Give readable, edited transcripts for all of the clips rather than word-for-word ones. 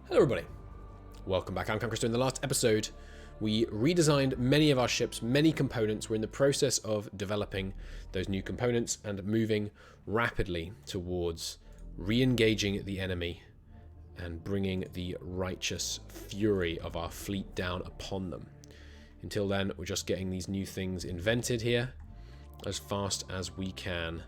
Hello everybody, welcome back. I'm Christo. In the last episode, we redesigned many of our ships, many components. We're in the process of developing those new components and moving rapidly towards re-engaging the enemy and bringing the righteous fury of our fleet down upon them. Until then, we're just getting these new things invented here as fast as we can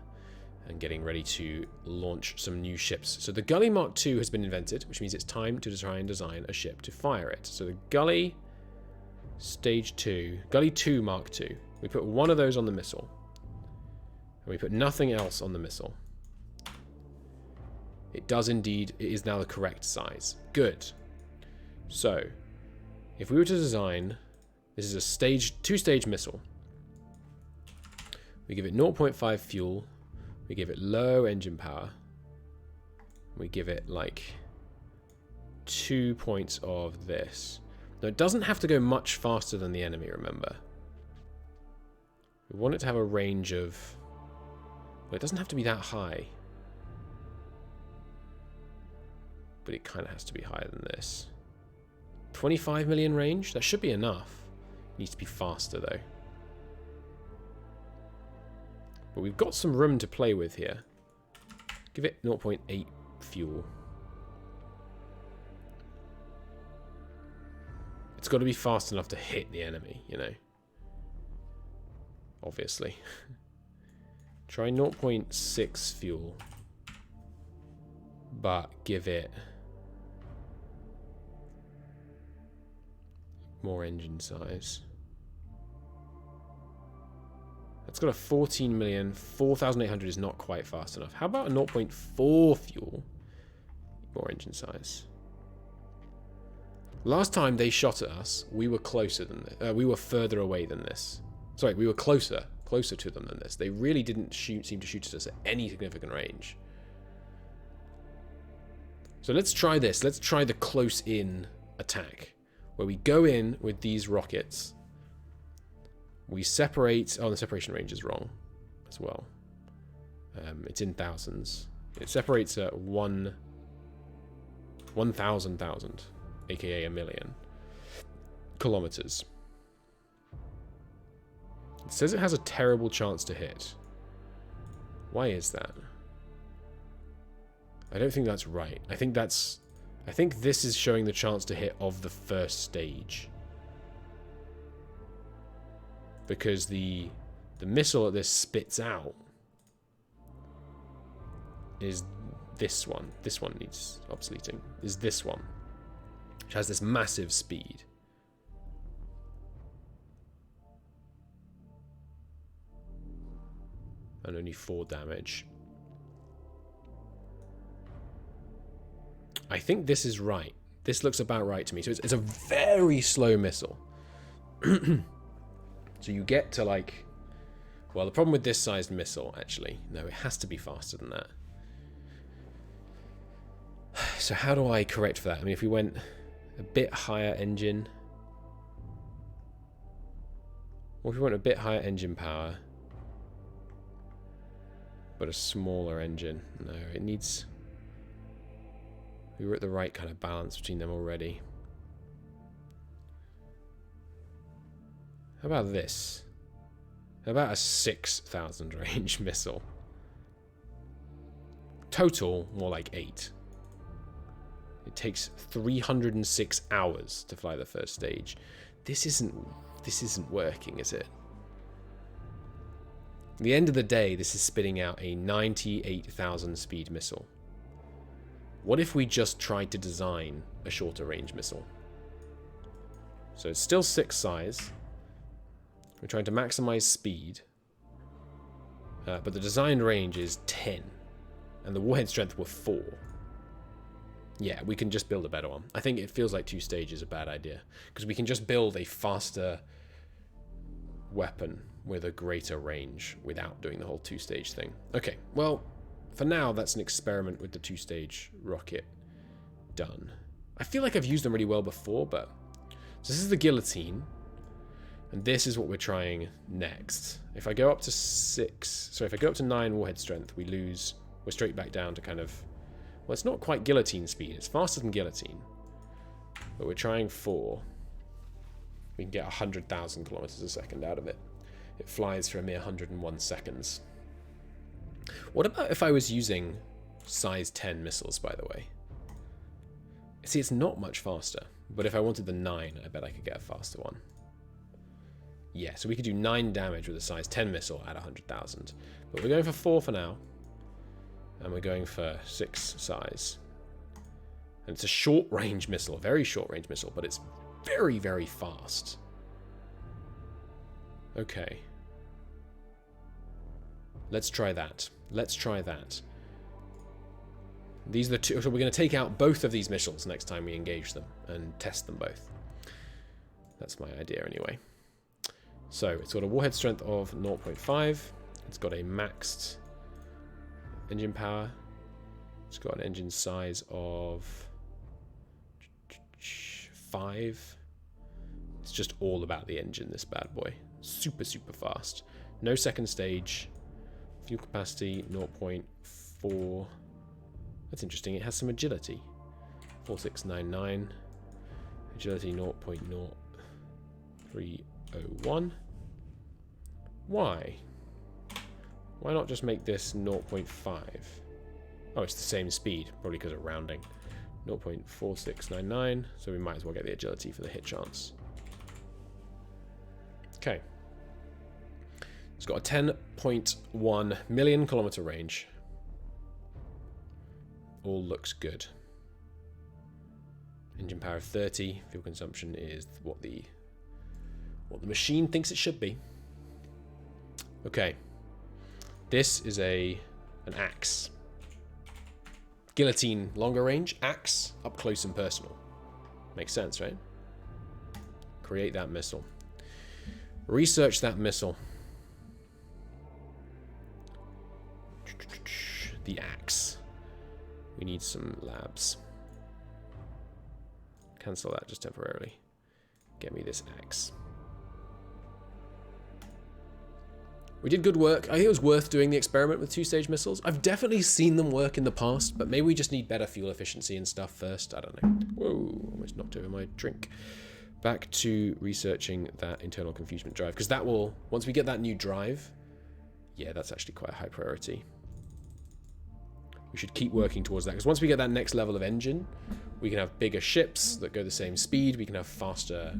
and getting ready to launch some new ships. So the Gully Mark II has been invented, which means it's time to try and design a ship to fire it. So the Gully Stage 2, Gully 2 Mark II. We put one of those on the missile. And we put nothing else on the missile. It does indeed, it is now the correct size. Good. So, if we were to design, this is a two-stage missile. We give it 0.5 fuel. We give it low engine power. We give it like 2 points of this. Now it doesn't have to go much faster than the enemy, remember. We want it to have a range of... Well, it doesn't have to be that high. But it kind of has to be higher than this. 25 million range? That should be enough. It needs to be faster though. But we've got some room to play with here. Give it 0.8 fuel. It's got to be fast enough to hit the enemy, you know. Obviously. Try 0.6 fuel. But give it more engine size. It's got a 14 million. 4,800 is not quite fast enough. How about a 0.4 fuel? More engine size. Last time they shot at us, we were closer than this. We were further away than this. Sorry, we were closer to them than this. They really didn't seem to shoot at us at any significant range. So let's try this. Let's try the close-in attack, where we go in with these rockets. We separate... Oh, the separation range is wrong as well. It's in thousands. It separates at 1,000,000, aka a million kilometers. It says it has a terrible chance to hit. Why is that? I don't think that's right. I think this is showing the chance to hit of the first stage. Because the missile that this spits out is this one. This one needs obsoleting. Is this one, which has this massive speed. And only 4 damage. I think this is right. This looks about right to me. So it's a very slow missile. So you get to like... Well, the problem with this sized missile, actually... No, it has to be faster than that. So how do I correct for that? I mean, if we went a bit higher engine... Or if we went a bit higher engine power... But a smaller engine. No, it needs... We were at the right kind of balance between them already. How about this? How about a 6,000 range missile? Total, more like 8. It takes 306 hours to fly the first stage. This isn't working, is it? At the end of the day, this is spitting out a 98,000 speed missile. What if we just tried to design a shorter range missile? So it's still 6 size. We're trying to maximize speed. But the designed range is 10. And the warhead strength were 4. Yeah, we can just build a better one. I think it feels like 2 stages is a bad idea. Because we can just build a faster weapon with a greater range without doing the whole 2-stage thing. Okay, well, for now, that's an experiment with the 2-stage rocket done. I feel like I've used them really well before, but... So this is the guillotine. And this is what we're trying next. If I go up to 9 warhead strength, we're straight back down to kind of... Well, it's not quite guillotine speed. It's faster than guillotine. but we're trying 4. We can get 100,000 kilometers a second out of it. It flies for a mere 101 seconds. What about if I was using size 10 missiles, by the way? See, it's not much faster, but if I wanted the 9, I bet I could get a faster one. Yeah, so we could do 9 damage with a size 10 missile at 100,000. But we're going for 4 for now. And we're going for 6 size. And it's a short-range missile, a very short-range missile, but it's very, very fast. Okay. Let's try that. Let's try that. These are the two. So we're going to take out both of these missiles next time we engage them and test them both. That's my idea anyway. So it's got a warhead strength of 0.5. It's got a maxed engine power. It's got an engine size of 5. It's just all about the engine, this bad boy. Super, super fast. No second stage. Fuel capacity 0.4. That's interesting. It has some agility. 4699. Agility 0.0301. Why? Why not just make this 0.5? Oh, it's the same speed. Probably because of rounding. 0.4699. So we might as well get the agility for the hit chance. Okay. It's got a 10.1 million kilometer range. All looks good. Engine power of 30. Fuel consumption is what the machine thinks it should be. Okay. This is an axe. Guillotine longer range, axe up close and personal. Makes sense, right? Create that missile. Research that missile. The axe. We need some labs. Cancel that just temporarily. Get me this axe. We did good work. I think it was worth doing the experiment with 2-stage missiles. I've definitely seen them work in the past, but maybe we just need better fuel efficiency and stuff first. I don't know. Whoa, almost knocked over my drink. Back to researching that internal confusement drive, because that will, once we get that new drive, yeah, that's actually quite a high priority. We should keep working towards that, because once we get that next level of engine, we can have bigger ships that go the same speed, we can have faster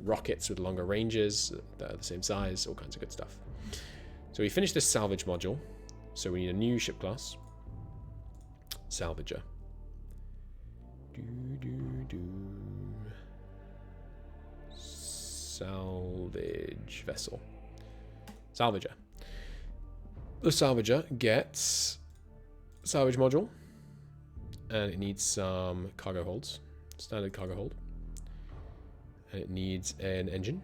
rockets with longer ranges that are the same size, all kinds of good stuff. So we finished this salvage module, so we need a new ship class. Salvager. Salvage vessel. Salvager. The Salvager gets salvage module, and it needs some cargo holds, standard cargo hold, and it needs an engine.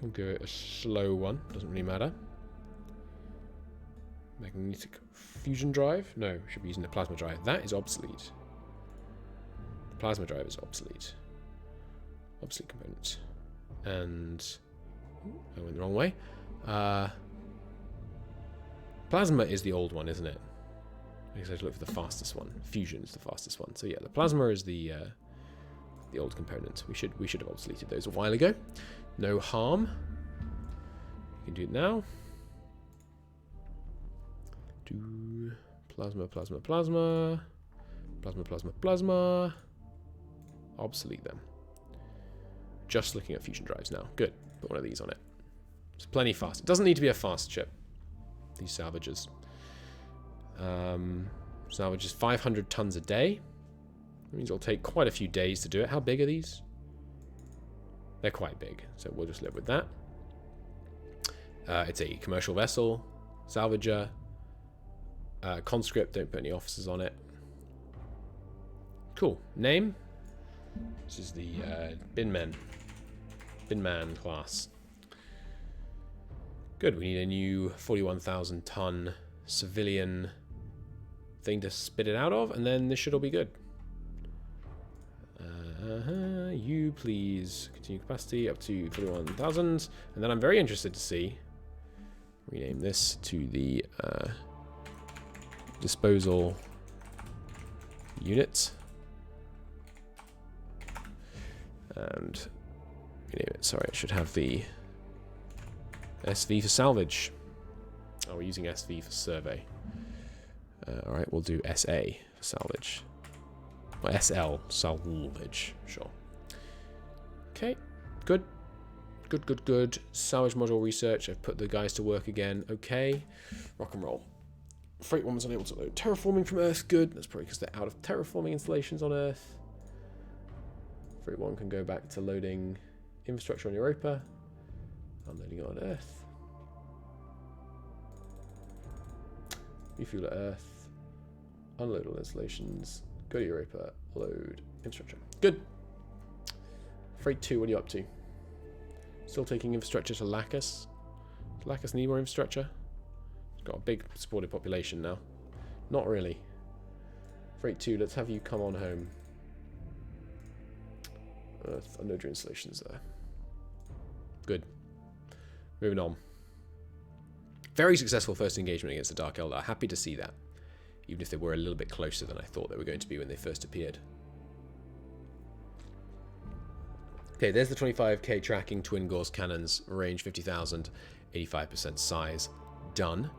We'll go a slow one, doesn't really matter. Magnetic fusion drive, no, we should be using the plasma drive. That is obsolete. The plasma drive is obsolete. Obsolete component. And I went the wrong way. Plasma is the old one, isn't it? I guess I should look for the fastest one. Fusion is the fastest one. So yeah, the plasma is the old component. We should have obsoleted those a while ago. No harm. We can do it now. Do plasma, plasma, plasma, plasma, plasma, plasma. Obsolete them. Just looking at fusion drives now. Good. Put one of these on it. It's plenty fast. It doesn't need to be a fast ship. These salvages. Salvages 500 tons a day. That means it'll take quite a few days to do it. How big are these? They're quite big, so we'll just live with that. It's a commercial vessel. Salvager. Conscript, don't put any officers on it. Cool. Name? This is the Binman class. Good, we need a new 41,000 ton civilian thing to spit it out of, and then this should all be good. You please continue capacity up to 41,000, and then I'm very interested to see, rename this to the disposal unit. And rename it. Sorry, it should have the SV for salvage. Oh, we're using SV for survey. Alright, we'll do SA for salvage. Or SL, salvage, sure. Okay, good. Good. Salvage module research. I've put the guys to work again. Okay, rock and roll. Freight 1 was unable to load terraforming from Earth. Good. That's probably because they're out of terraforming installations on Earth. Freight 1 can go back to loading infrastructure on Europa. Unloading it on Earth. Refuel at Earth. Unload all installations. Go to Europa. Load infrastructure. Good. Freight 2, what are you up to? Still taking infrastructure to Lacus. Does Lacus need more infrastructure? It's got a big supported population now. Not really. Freight 2, let's have you come on home. Earth, unload your installations there. Good. Moving on. Very successful first engagement against the Dark Eldar. Happy to see that. Even if they were a little bit closer than I thought they were going to be when they first appeared. Okay, there's the 25k tracking twin Gauss cannons, range 50,000, 85% size, done.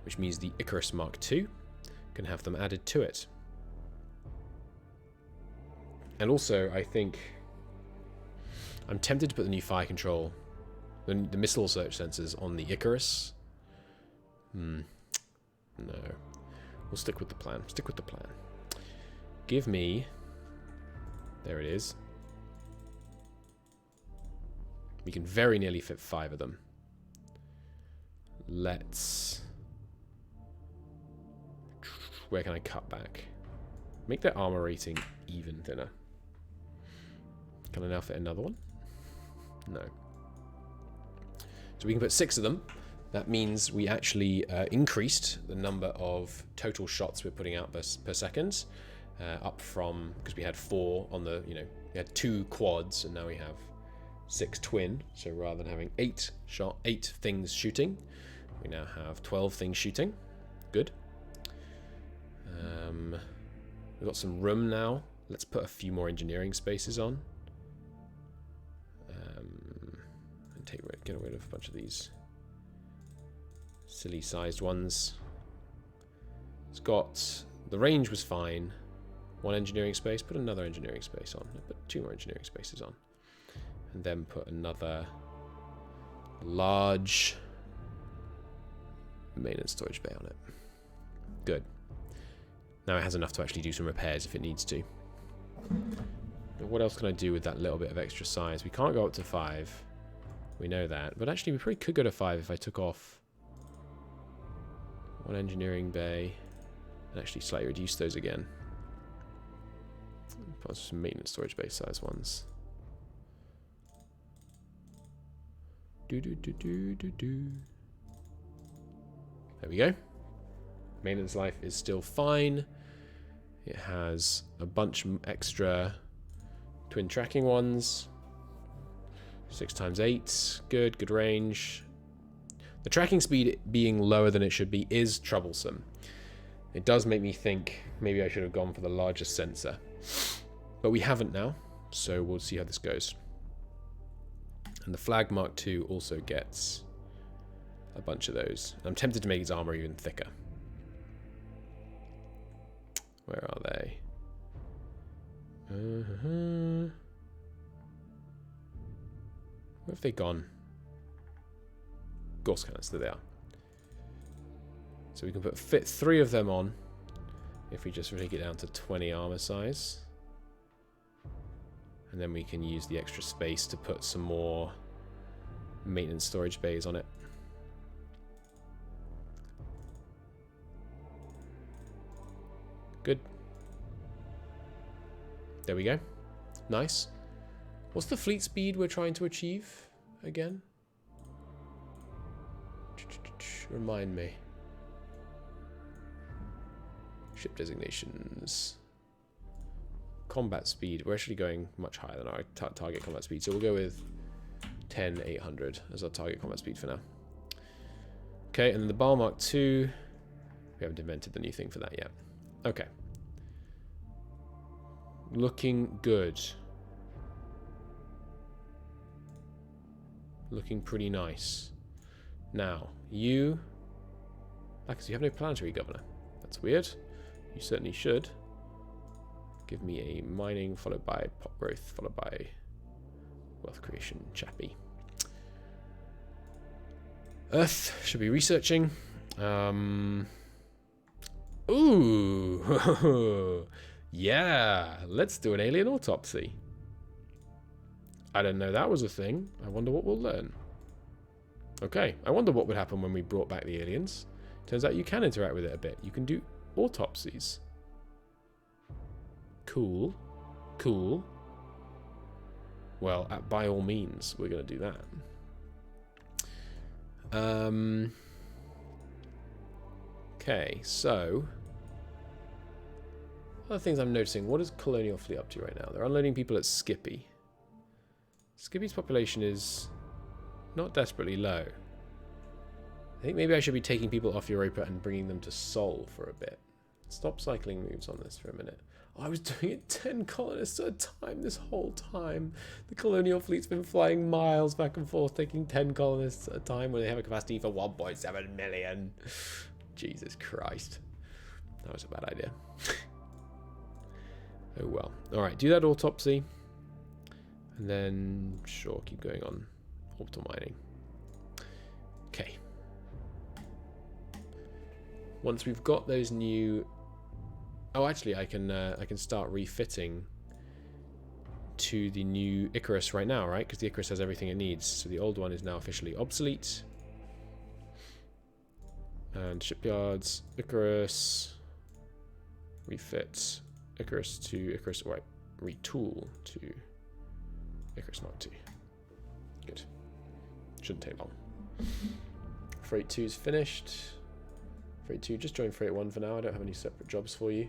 Which means the Icarus Mark II can have them added to it. And also, I think I'm tempted to put the new fire control, the missile search sensors on the Icarus. No. We'll stick with the plan. Stick with the plan. Give me... There it is. We can very nearly fit 5 of them. Let's... Where can I cut back? Make their armor rating even thinner. Can I now fit another one? No. So we can put 6 of them. That means we actually increased the number of total shots we're putting out per second. Up from, because we had 4 on the, we had 2 quads, and now we have 6 twin. So rather than having 8 things shooting, we now have 12 things shooting. Good. We've got some room now. Let's put a few more engineering spaces on. And get rid of a bunch of these silly sized ones. It's got, the range was fine. 1 engineering space, put another engineering space on. Put 2 more engineering spaces on. And then put another large maintenance storage bay on it. Good. Now it has enough to actually do some repairs if it needs to. But what else can I do with that little bit of extra size? We can't go up to 5. We know that. But actually we probably could go to 5 if I took off 1 engineering bay and actually slightly reduce those again. Put some maintenance storage bay size ones. There we go. Maintenance life is still fine. It has a bunch extra twin tracking ones. 6x8. Good range. The tracking speed being lower than it should be is troublesome. It does make me think maybe I should have gone for the largest sensor. But we haven't now, so we'll see how this goes. And the Flag Mark II also gets a bunch of those. I'm tempted to make its armor even thicker. Where are they? Where have they gone? Gauss cannons, there they are. So we can fit 3 of them on if we just take it down to 20 armor size. And then we can use the extra space to put some more maintenance storage bays on it. Good. There we go. Nice. What's the fleet speed we're trying to achieve again? Remind me. Ship designations. Combat speed. We're actually going much higher than our target combat speed. So we'll go with 10,800 as our target combat speed for now. Okay, and then the Baal Mark II. We haven't invented the new thing for that yet. Okay. Looking good. Looking pretty nice. Now, you... Because you have no planetary governor. That's weird. You certainly should. Give me a mining, followed by pop growth, followed by wealth creation, chappy. Earth should be researching. Ooh, yeah. Let's do an alien autopsy. I didn't know that was a thing. I wonder what we'll learn. Okay, I wonder what would happen when we brought back the aliens. Turns out you can interact with it a bit. You can do autopsies. Cool. Cool. Well, by all means, we're going to do that. Okay, so... Other things I'm noticing. What is Colonial Fleet up to right now? They're unloading people at Skippy. Skippy's population is not desperately low. I think maybe I should be taking people off Europa and bringing them to Sol for a bit. Stop cycling moves on this for a minute. Oh, I was doing it 10 colonists at a time this whole time. The colonial fleet's been flying miles back and forth, taking 10 colonists at a time when they have a capacity for 1.7 million. Jesus Christ. That was a bad idea. Oh well. Alright, do that autopsy. And then, sure, keep going on orbital mining. Okay. Once we've got those new... Oh, actually, I can start refitting to the new Icarus right now, right? Because the Icarus has everything it needs. So the old one is now officially obsolete. And shipyards, Icarus, refit, Icarus to Icarus, right, retool to Icarus Mark II. Good. Shouldn't take long. Freight 2 is finished. Freight 2, just join Freight 1 for now. I don't have any separate jobs for you.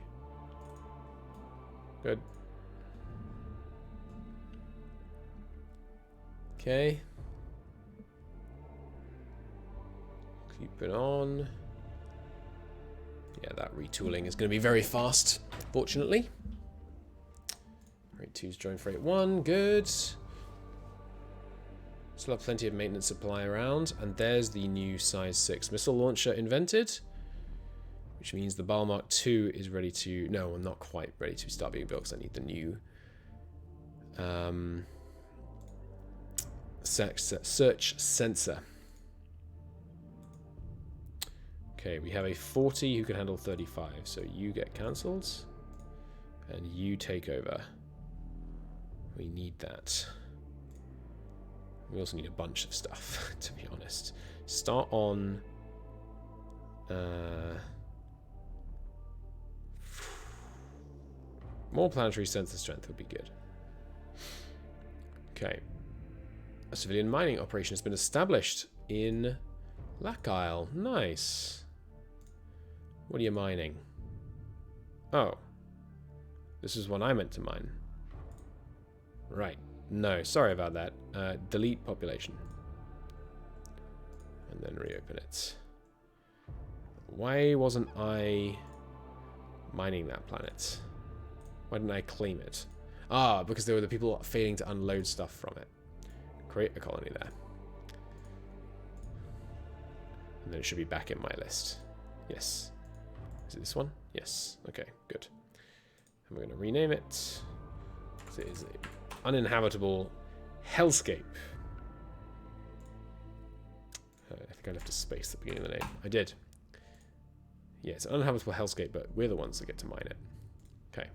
Good. Okay. Keep it on. Yeah, that retooling is going to be very fast, fortunately. Freight 2's join Freight 1. Good. Still have plenty of maintenance supply around. And there's the new size 6 missile launcher invented. Which means the Baal Mark II is ready to... No, I'm not quite ready to start being built because I need the new... search sensor. Okay, we have a 40 who can handle 35. So you get cancelled. And you take over. We need that. We also need a bunch of stuff, to be honest. Start on... more planetary sensor strength would be good. Okay. A civilian mining operation has been established in Lac Isle. Nice. What are you mining? Oh. This is one I meant to mine. Right. No, sorry about that. Delete population. And then reopen it. Why wasn't I mining that planet? Why didn't I claim it? Ah, because there were the people failing to unload stuff from it. Create a colony there. And then it should be back in my list. Yes. Is it this one? Yes. Okay, good. And we're going to rename it. It is an uninhabitable hellscape. I think I left a space at the beginning of the name. I did. Yeah, it's an uninhabitable hellscape, but we're the ones that get to mine it. Okay.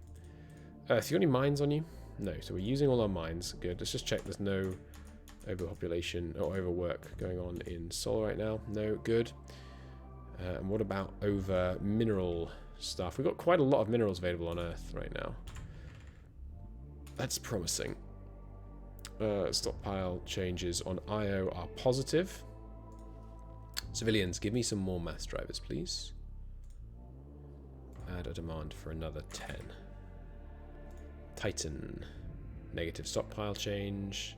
So you got any mines on you? No, so we're using all our mines. Good. Let's just check there's no overpopulation or overwork going on in Sol right now. No, good. And what about over mineral stuff? We've got quite a lot of minerals available on Earth right now. That's promising. Stockpile changes on IO are positive. Civilians, give me some more mass drivers, please. Add a demand for another 10. Titan. Negative stockpile change.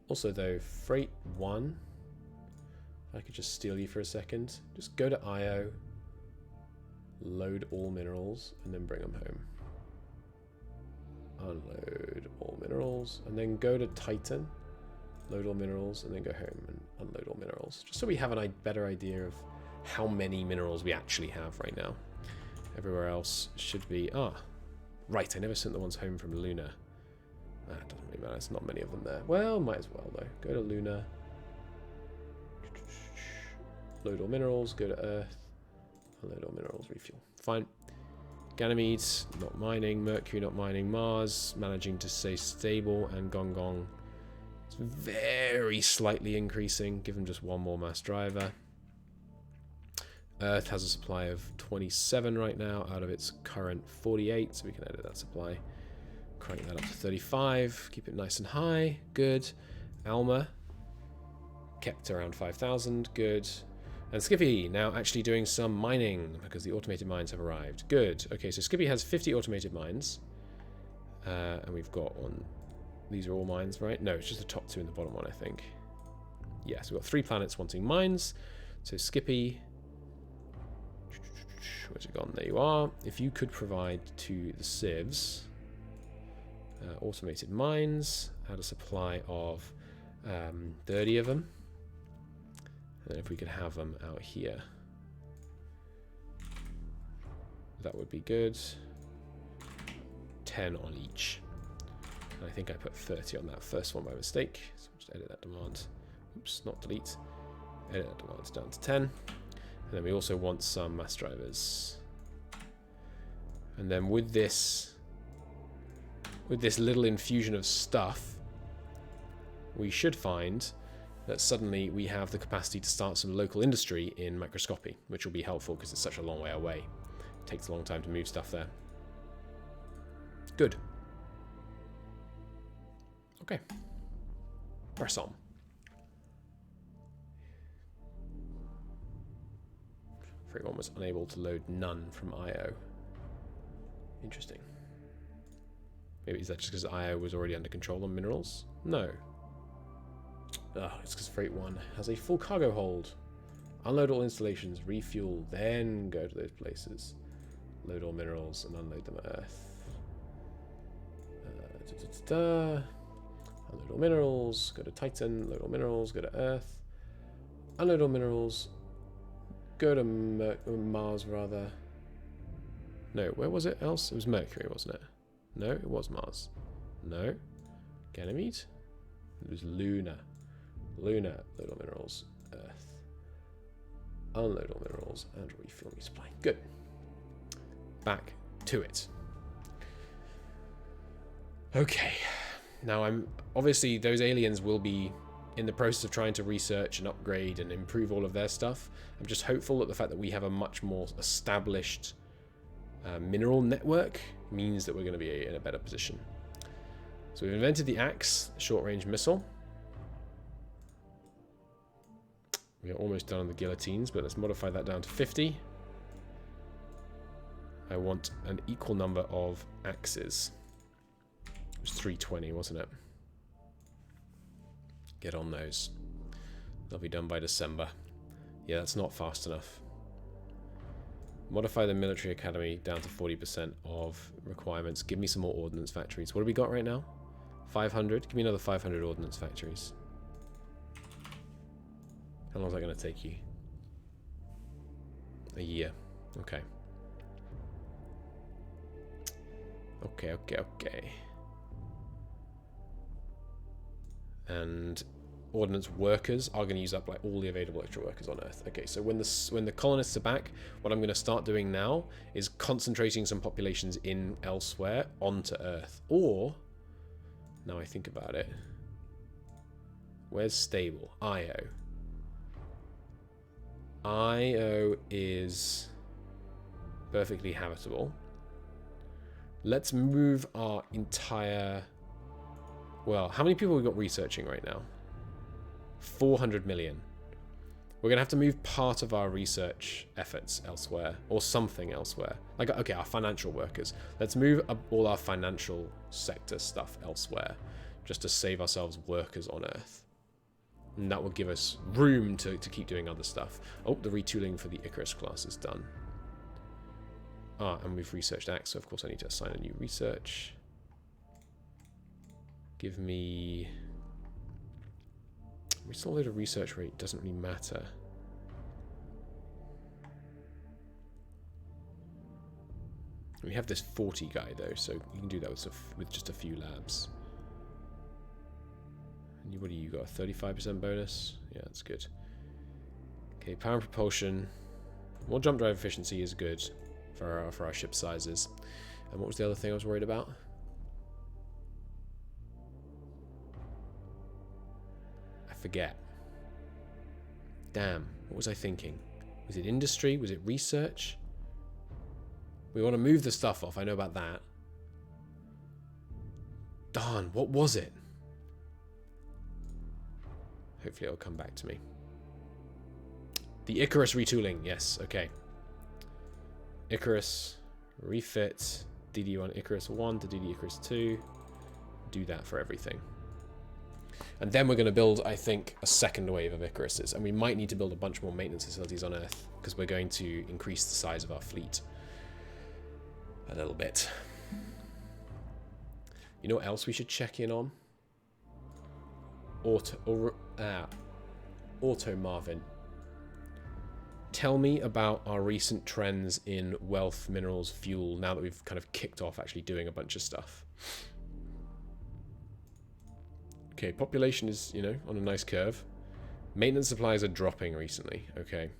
Also, though, Freight 1. If I could just steal you for a second. Just go to IO. Load all minerals. And then bring them home. Unload all minerals. And then go to Titan. load all minerals, and then go home and unload all minerals. Just so we have a better idea of how many minerals we actually have right now. Everywhere else should be... Ah, right, I never sent the ones home from Luna. Ah, it doesn't really matter, there's not many of them there. Well, might as well, though. Go to Luna. Load all minerals, go to Earth. Unload all minerals, refuel. Fine. Ganymede, not mining. Mercury, not mining. Mars, managing to stay stable. And Gong Gong, it's very slightly increasing. Give them just one more mass driver. Earth has a supply of 27 right now out of its current 48, so we can edit that supply. Crank that up to 35. Keep it nice and high. Good. Alma, kept around 5,000. Good. And Skippy, now actually doing some mining, because the automated mines have arrived. Good. Okay, so Skippy has 50 automated mines. And we've got one... These are all mines, right? No, it's just the top two and the bottom one, I think. Yeah, so we've got 3 planets wanting mines. So Skippy... Where's it gone? There you are. If you could provide to the civs... automated mines, add a supply of 30 of them. And then if we could have them out here, that would be good. 10 on each. And I think I put 30 on that first one by mistake. So just edit that demand. Oops, not delete. Edit that demand down to 10. And then we also want some mass drivers. And then with this little infusion of stuff, we should find that suddenly we have the capacity to start some local industry in microscopy, which will be helpful because it's such a long way away. It takes a long time to move stuff there. Good. Okay. Press on. Free one was unable to load none from IO. Interesting. Maybe is that just because IO was already under control on minerals? No. Oh, it's because Freight 1 has a full cargo hold. Unload all installations, refuel, then go to those places. Load all minerals and unload them at Earth. Unload all minerals, go to Titan, load all minerals, go to Earth. Unload all minerals, go to Mars rather. No, where was it else? It was Mercury, wasn't it? No, it was Mars. No. Ganymede? It was Luna. Luna, load all minerals, Earth. Unload all minerals, and refuel resupply. Good. Back to it. Okay. Now I'm... Obviously, those aliens will be in the process of trying to research and upgrade and improve all of their stuff. I'm just hopeful that the fact that we have a much more established mineral network means that we're going to be in a better position. So we've invented the Axe, short-range missile. We're almost done on the guillotines, but let's modify that down to 50. I want an equal number of axes. It was 320, wasn't it? Get on those. They'll be done by December. Yeah, that's not fast enough. Modify the military academy down to 40% of requirements. Give me some more ordnance factories. What do we got right now? 500? Give me another 500 ordnance factories. How long is that going to take you? A year. Okay. Okay. And ordnance workers are going to use up like all the available extra workers on Earth. Okay, so when the colonists are back, what I'm going to start doing now is concentrating some populations in elsewhere onto Earth. Or, now I think about it, where's stable? Io. Io is perfectly habitable. Let's move our entire... Well, how many people have we got researching right now? 400 million. We're going to have to move part of our research efforts elsewhere, or something elsewhere. Like, okay, our financial workers. Let's move all our financial sector stuff elsewhere, just to save ourselves workers on Earth. And that will give us room to keep doing other stuff. Oh, the retooling for the Icarus class is done. Ah, and we've researched Axe, so of course I need to assign a new research. Give me Resolve research rate doesn't really matter. We have this 40 guy though, so you can do that with just a few labs. And what do you got? 35% bonus? Yeah, that's good. Okay, power and propulsion. More jump drive efficiency is good for our ship sizes. And what was the other thing I was worried about? I forget. Damn, what was I thinking? Was it industry? Was it research? We want to move the stuff off, I know about that. Darn, what was it? Hopefully it'll come back to me. The Icarus retooling, yes, okay. Icarus, refit, DD1 Icarus 1 to DD Icarus 2. Do that for everything. And then we're going to build, I think, a second wave of Icaruses. And we might need to build a bunch more maintenance facilities on Earth, because we're going to increase the size of our fleet a little bit. You know what else we should check in on? Auto Marvin. Tell me about our recent trends in wealth, minerals, fuel, now that we've kind of kicked off actually doing a bunch of stuff. Okay, population is, you know, on a nice curve. Maintenance supplies are dropping recently, okay.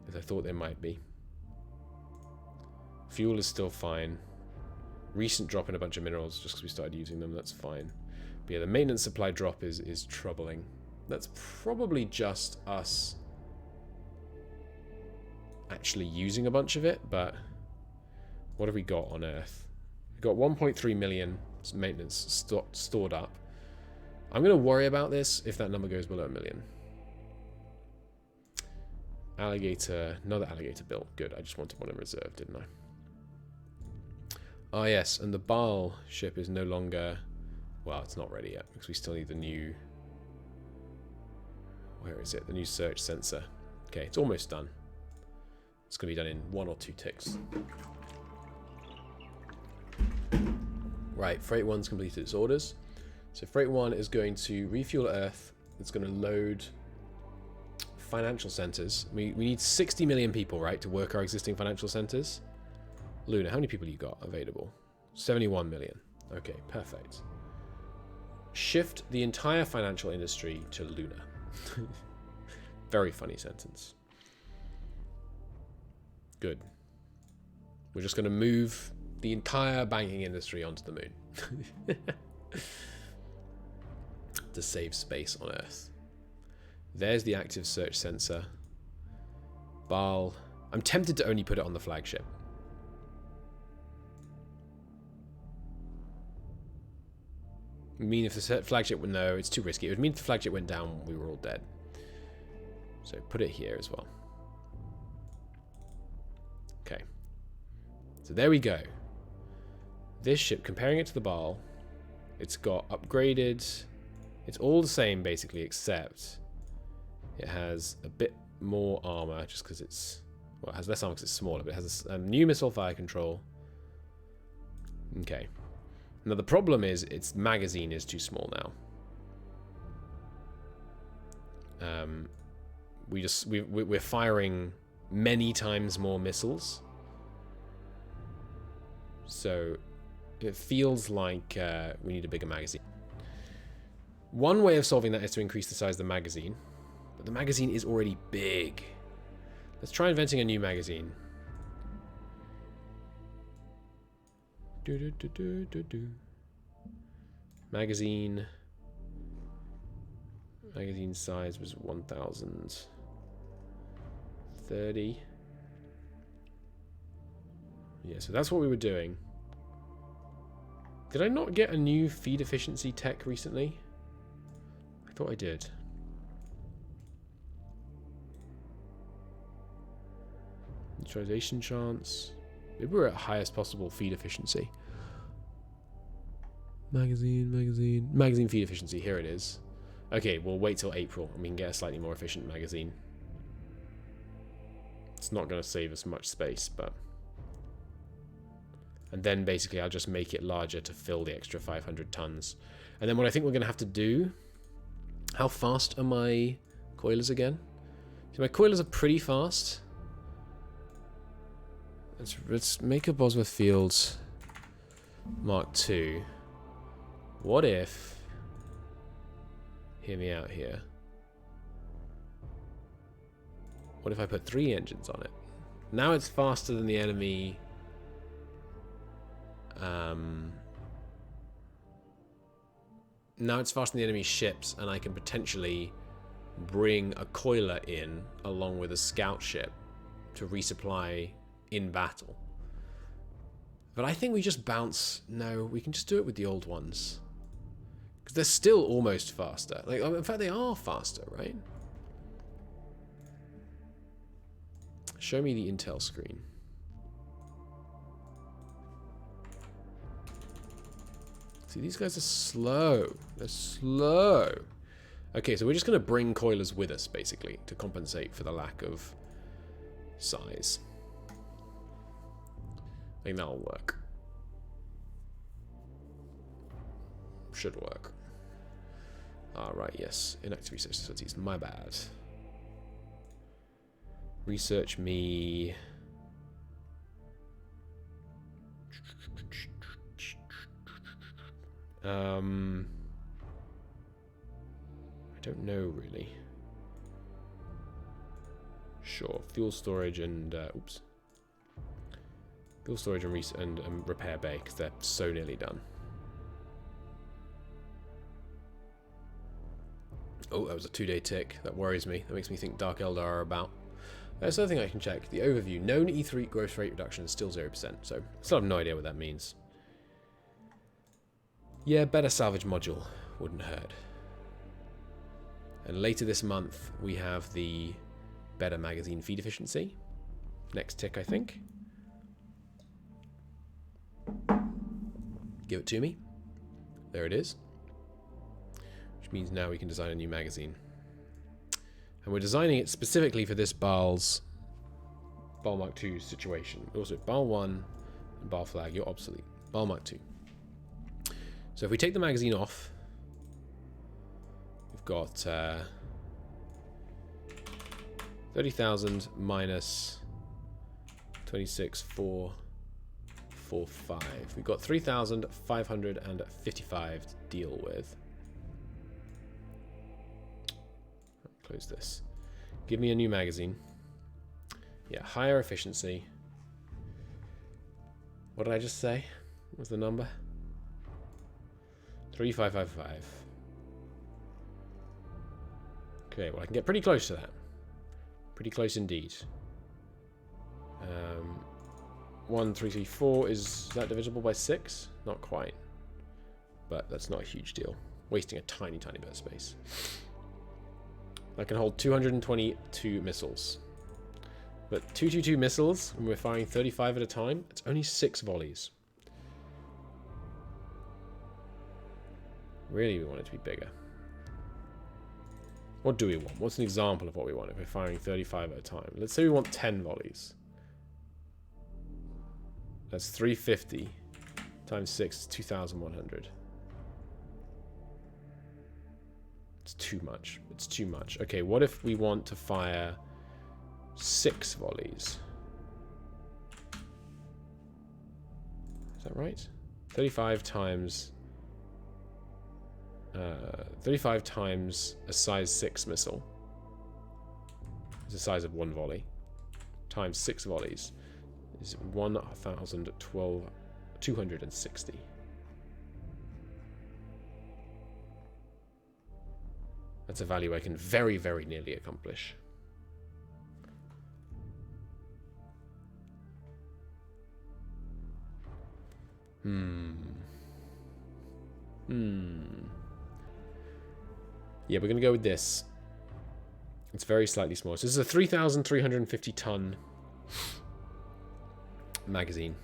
As I thought they might be. Fuel is still fine. Recent drop in a bunch of minerals just because we started using them, that's fine. But yeah, the maintenance supply drop is troubling. That's probably just us actually using a bunch of it, but what have we got on Earth? We've got 1.3 million maintenance stored up. I'm going to worry about this if that number goes below 1 million. Alligator, another alligator built. Good, I just wanted one in reserve, didn't I? Ah, yes, and the Baal ship is no longer... Well, it's not ready yet, because we still need the new... Where is it? The new search sensor. Okay, it's almost done. It's going to be done in 1 or 2 ticks. Right, Freight 1's completed its orders. So Freight 1 is going to refuel Earth. It's going to load financial centers. We need 60 million people, right, to work our existing financial centers. Luna, how many people you got available? 71 million. Okay, perfect. Shift the entire financial industry to Luna. Very funny sentence. Good. We're just going to move the entire banking industry onto the moon. To save space on Earth. There's the active search sensor. Baal. I'm tempted to only put it on the flagship. I mean, if the flagship went... No, it's too risky. It would mean if the flagship went down, we were all dead. So put it here as well. Okay. So there we go. This ship, comparing it to the Baal, it's got upgraded... It's all the same, basically, except it has a bit more armor, just because it's... Well, it has less armor because it's smaller, but it has a new missile fire control. Okay. Now, the problem is its magazine is too small now. We're firing many times more missiles. So, it feels like we need a bigger magazine. One way of solving that is to increase the size of the magazine. But the magazine is already big. Let's try inventing a new magazine. Magazine size was 1030. Yeah, so that's what we were doing. Did I not get a new feed efficiency tech recently? I thought I did. Neutralization chance. Maybe we're at highest possible feed efficiency. Magazine feed efficiency. Here it is. Okay, we'll wait till April and we can get a slightly more efficient magazine. It's not going to save us much space, but... And then basically I'll just make it larger to fill the extra 500 tons. And then what I think we're going to have to do... How fast are my coilers again? So my coilers are pretty fast. Let's make a Bosworth Fields Mark II. What if... Hear me out here. What if I put 3 engines on it? Now it's faster than the enemy... now it's faster than the enemy ships, and I can potentially bring a coiler in along with a scout ship to resupply in battle. But I think we just bounce... No, we can just do it with the old ones. Because they're still almost faster. Like, in fact, they are faster, right? Show me the intel screen. See, these guys are slow. They're slow. Okay, so we're just going to bring coilers with us, basically, to compensate for the lack of size. I think that'll work. Should work. Right, yes. Inactive research facilities. My bad. Research me. I don't know really. Sure, fuel storage and oops. Fuel storage and repair bay, because they're so nearly done. Oh, that was a 2-day tick. That worries me. That makes me think Dark Eldar are about. There's another thing I can check. The overview. Known E3 growth rate reduction is still 0%. So, I still have no idea what that means. Yeah, better salvage module. Wouldn't hurt. And later this month, we have the better magazine feed efficiency. Next tick, I think. Give it to me. There it is. Which means now we can design a new magazine. And we're designing it specifically for this Baal Mark II situation. Also, Baal 1 and Baal Flag, you're obsolete. Baal Mark II. So if we take the magazine off, we've got 30,000 minus 26,445. We've got 3,555 to deal with. Close this. Give me a new magazine. Yeah, higher efficiency. What did I just say? What was the number? 3555. Okay, well I can get pretty close to that. Pretty close indeed. 1334 is that divisible by 6? Not quite. But that's not a huge deal. Wasting a tiny, tiny bit of space. I can hold 222 missiles. But 222 missiles, when we're firing 35 at a time, it's only 6 volleys. Really, we want it to be bigger. What do we want? What's an example of what we want if we're firing 35 at a time? Let's say we want 10 volleys. That's 350 times 6 is 2,100. It's too much. It's too much. Okay, what if we want to fire 6 volleys? Is that right? 35 times a size 6 missile. It's the size of 1 volley. Times 6 volleys is 1,260. That's a value I can very, very nearly accomplish. Yeah, we're going to go with this. It's very slightly smaller. So this is a 3,350 ton magazine.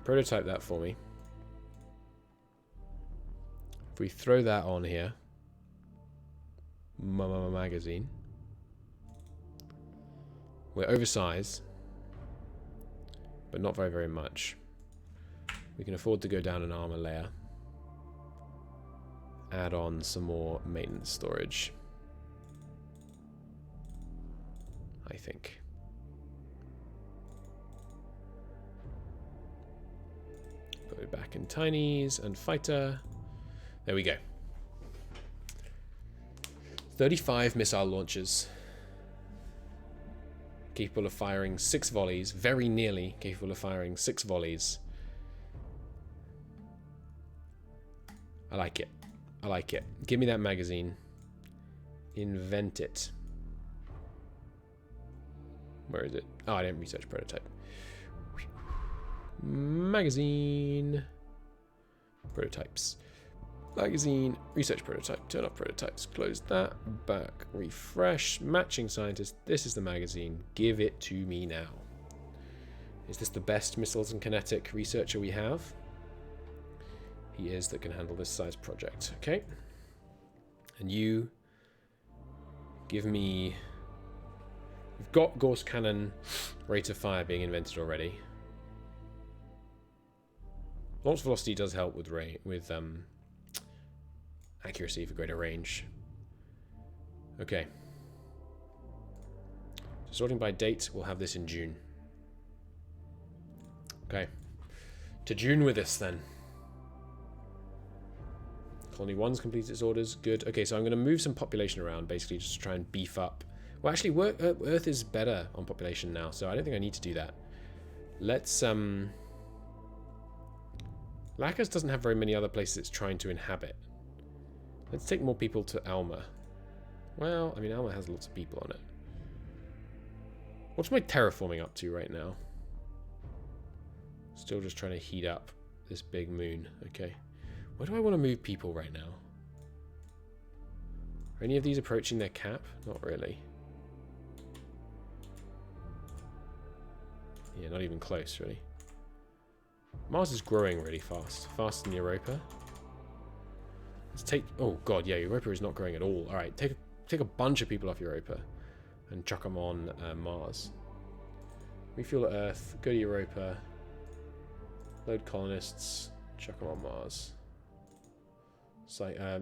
Prototype that for me. If we throw that on here, magazine, we're oversized, but not very, very much. We can afford to go down an armor layer. add on some more maintenance storage. I think. Put it back in tinies and fighter. There we go. 35 missile launchers. Capable of firing 6 volleys. Very nearly capable of firing 6 volleys. I like it. I like it. Give me that magazine. Invent it. Where is it? Oh, I didn't research prototype. Magazine. Prototypes. Magazine. Research prototype. Turn off prototypes. Close that. Back. Refresh. Matching scientist. This is the magazine. Give it to me now. Is this the best missiles and kinetic researcher we have? He is that can handle this size project. Okay. And you give me... We've got Gauss cannon rate of fire being invented already. Launch velocity does help with accuracy for greater range. Okay. So sorting by date, we'll have this in June. Okay. To June with us then. Colony 1's completed its orders. Good. Okay, so I'm going to move some population around, basically just to try and beef up. Well, actually, Earth is better on population now, so I don't think I need to do that. Let's... Lacus doesn't have very many other places it's trying to inhabit. Let's take more people to Alma. Well, I mean, Alma has lots of people on it. What's my terraforming up to right now? Still just trying to heat up this big moon. Okay. Where do I want to move people right now? Are any of these approaching their cap? Not really. Yeah, not even close, really. Mars is growing really fast. Faster than Europa. Let's take... Oh, God, yeah, Europa is not growing at all. All right, take a bunch of people off Europa and chuck them on Mars. Refuel at Earth. Go to Europa. Load colonists. Chuck them on Mars.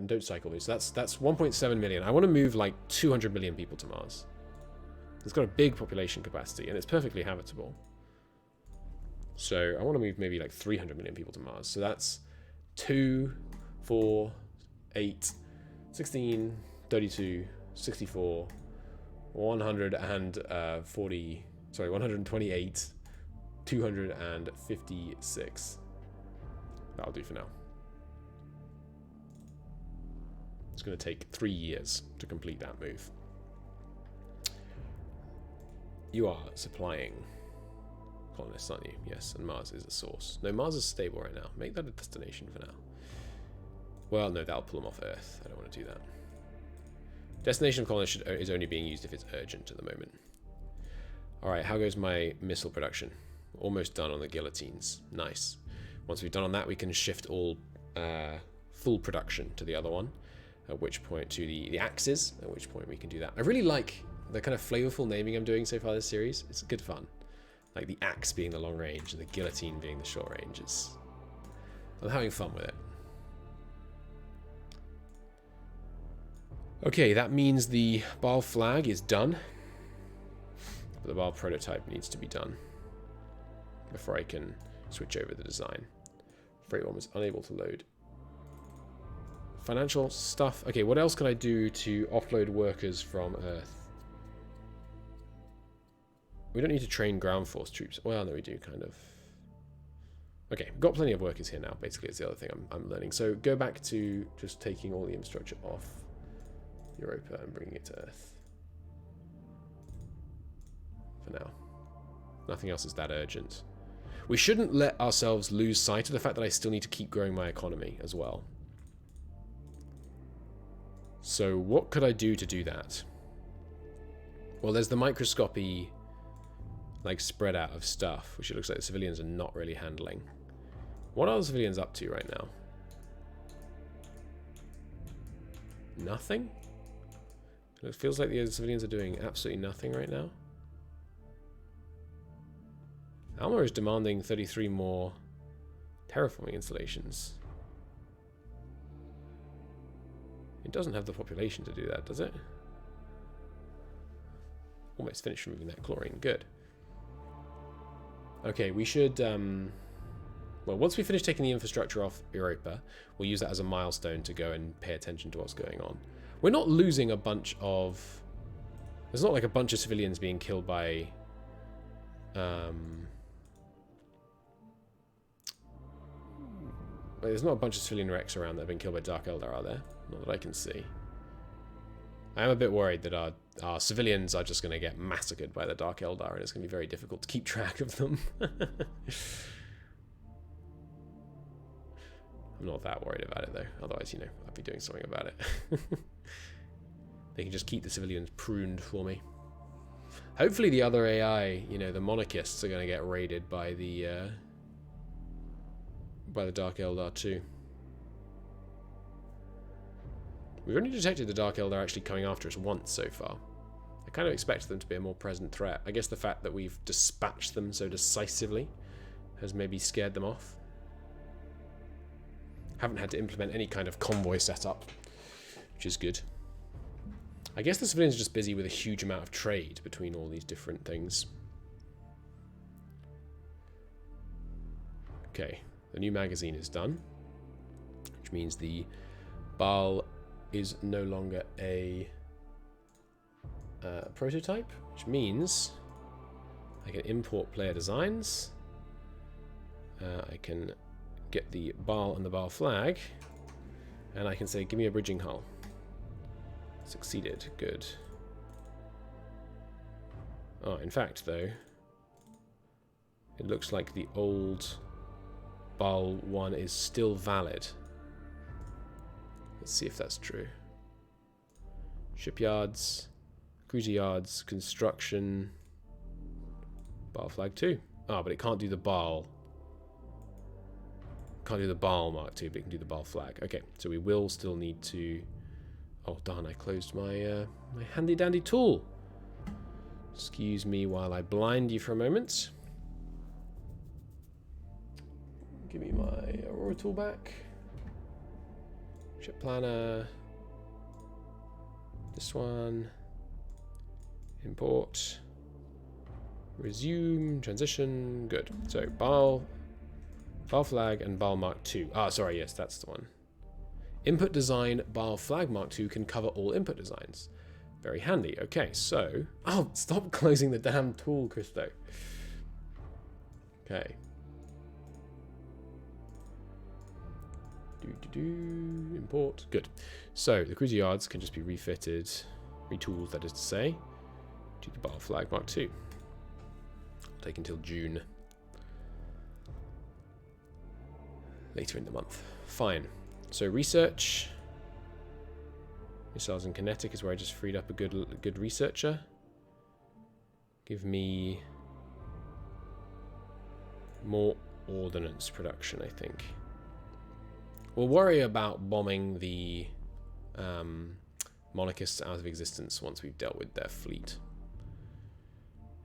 Don't cycle these. That's 1.7 million. I want to move like 200 million people to Mars. It's got a big population capacity and it's perfectly habitable. So I want to move maybe like 300 million people to Mars. So that's 2, 4, 8, 16, 32, 64, 140, sorry, 128, 256. That'll do for now. It's going to take 3 years to complete that move. You are supplying colonists, aren't you? Yes, and Mars is a source. No, Mars is stable right now. Make that a destination for now. Well, no, that'll pull them off Earth. I don't want to do that. Destination of colonists is only being used if it's urgent at the moment. Alright, how goes my missile production? Almost done on the guillotines. Nice. Once we've done on that, we can shift all full production to the other one. At which point, to the axes, at which point we can do that. I really like the kind of flavorful naming I'm doing so far this series. It's good fun. Like the axe being the long range and the guillotine being the short range. I'm having fun with it. Okay, that means the Baal flag is done. But the Baal prototype needs to be done before I can switch over the design. Freight one was unable to load. Financial stuff. Okay, what else can I do to offload workers from Earth? We don't need to train ground force troops. Well, no, we do, kind of. Okay, we've got plenty of workers here now, basically. It's the other thing I'm learning. So go back to just taking all the infrastructure off Europa and bringing it to Earth. For now. Nothing else is that urgent. We shouldn't let ourselves lose sight of the fact that I still need to keep growing my economy as well. So what could I do to do that? Well, there's the microscopy, like, spread out of stuff, which it looks like the civilians are not really handling. What are the civilians up to right now? Nothing? It feels like the civilians are doing absolutely nothing right now. Alma is demanding 33 more terraforming installations. It doesn't have the population to do that, does it? Almost finished removing that chlorine. Good. Okay, we should... well, once we finish taking the infrastructure off Europa, we'll use that as a milestone to go and pay attention to what's going on. We're not losing a bunch of... There's not like a bunch of civilians being killed by... there's not a bunch of civilian wrecks around that have been killed by Dark Eldar, are there? Not that I can see. I am a bit worried that our civilians are just going to get massacred by the Dark Eldar, and it's going to be very difficult to keep track of them. I'm not that worried about it, though. Otherwise, you know, I'd be doing something about it. They can just keep the civilians pruned for me. Hopefully the other AI, you know, the monarchists, are going to get raided by the Dark Eldar too. We've only detected the Dark Eldar actually coming after us once so far. I kind of expected them to be a more present threat. I guess the fact that we've dispatched them so decisively has maybe scared them off. Haven't had to implement any kind of convoy setup, which is good. I guess the civilians are just busy with a huge amount of trade between all these different things. Okay, the new magazine is done, which means the Baal is no longer a prototype, which means I can import player designs. I can get the Baal and the Baal flag, and I can say, give me a bridging hull. Succeeded. Good. Oh, in fact, though, it looks like the old Baal one is still valid. Let's see if that's true. Shipyards, cruiser yards, construction, Baal flag 2. Ah, but it can't do the Baal. Can't do the Baal Mark 2, but it can do the Baal flag. Okay, so we will still need to... Oh, darn, I closed my, my handy-dandy tool. Excuse me while I blind you for a moment. Give me my Aurora tool back. Ship planner. This one. Import. Resume. Transition. Good. So, Baal flag and Baal Mark 2. Ah, sorry, yes, that's the one. Input design Baal flag Mark 2 can cover all input designs. Very handy. Okay, so... Oh, stop closing the damn tool, Christo. Okay. Import. Good. So, the cruiser yards can just be refitted, retooled, that is to say, to the Baal flag Mark 2. It'll take until June. Later in the month. Fine. So research, missiles and kinetic is where I just freed up a good researcher. Give me more ordnance production, I think. We'll worry about bombing the monarchists out of existence once we've dealt with their fleet.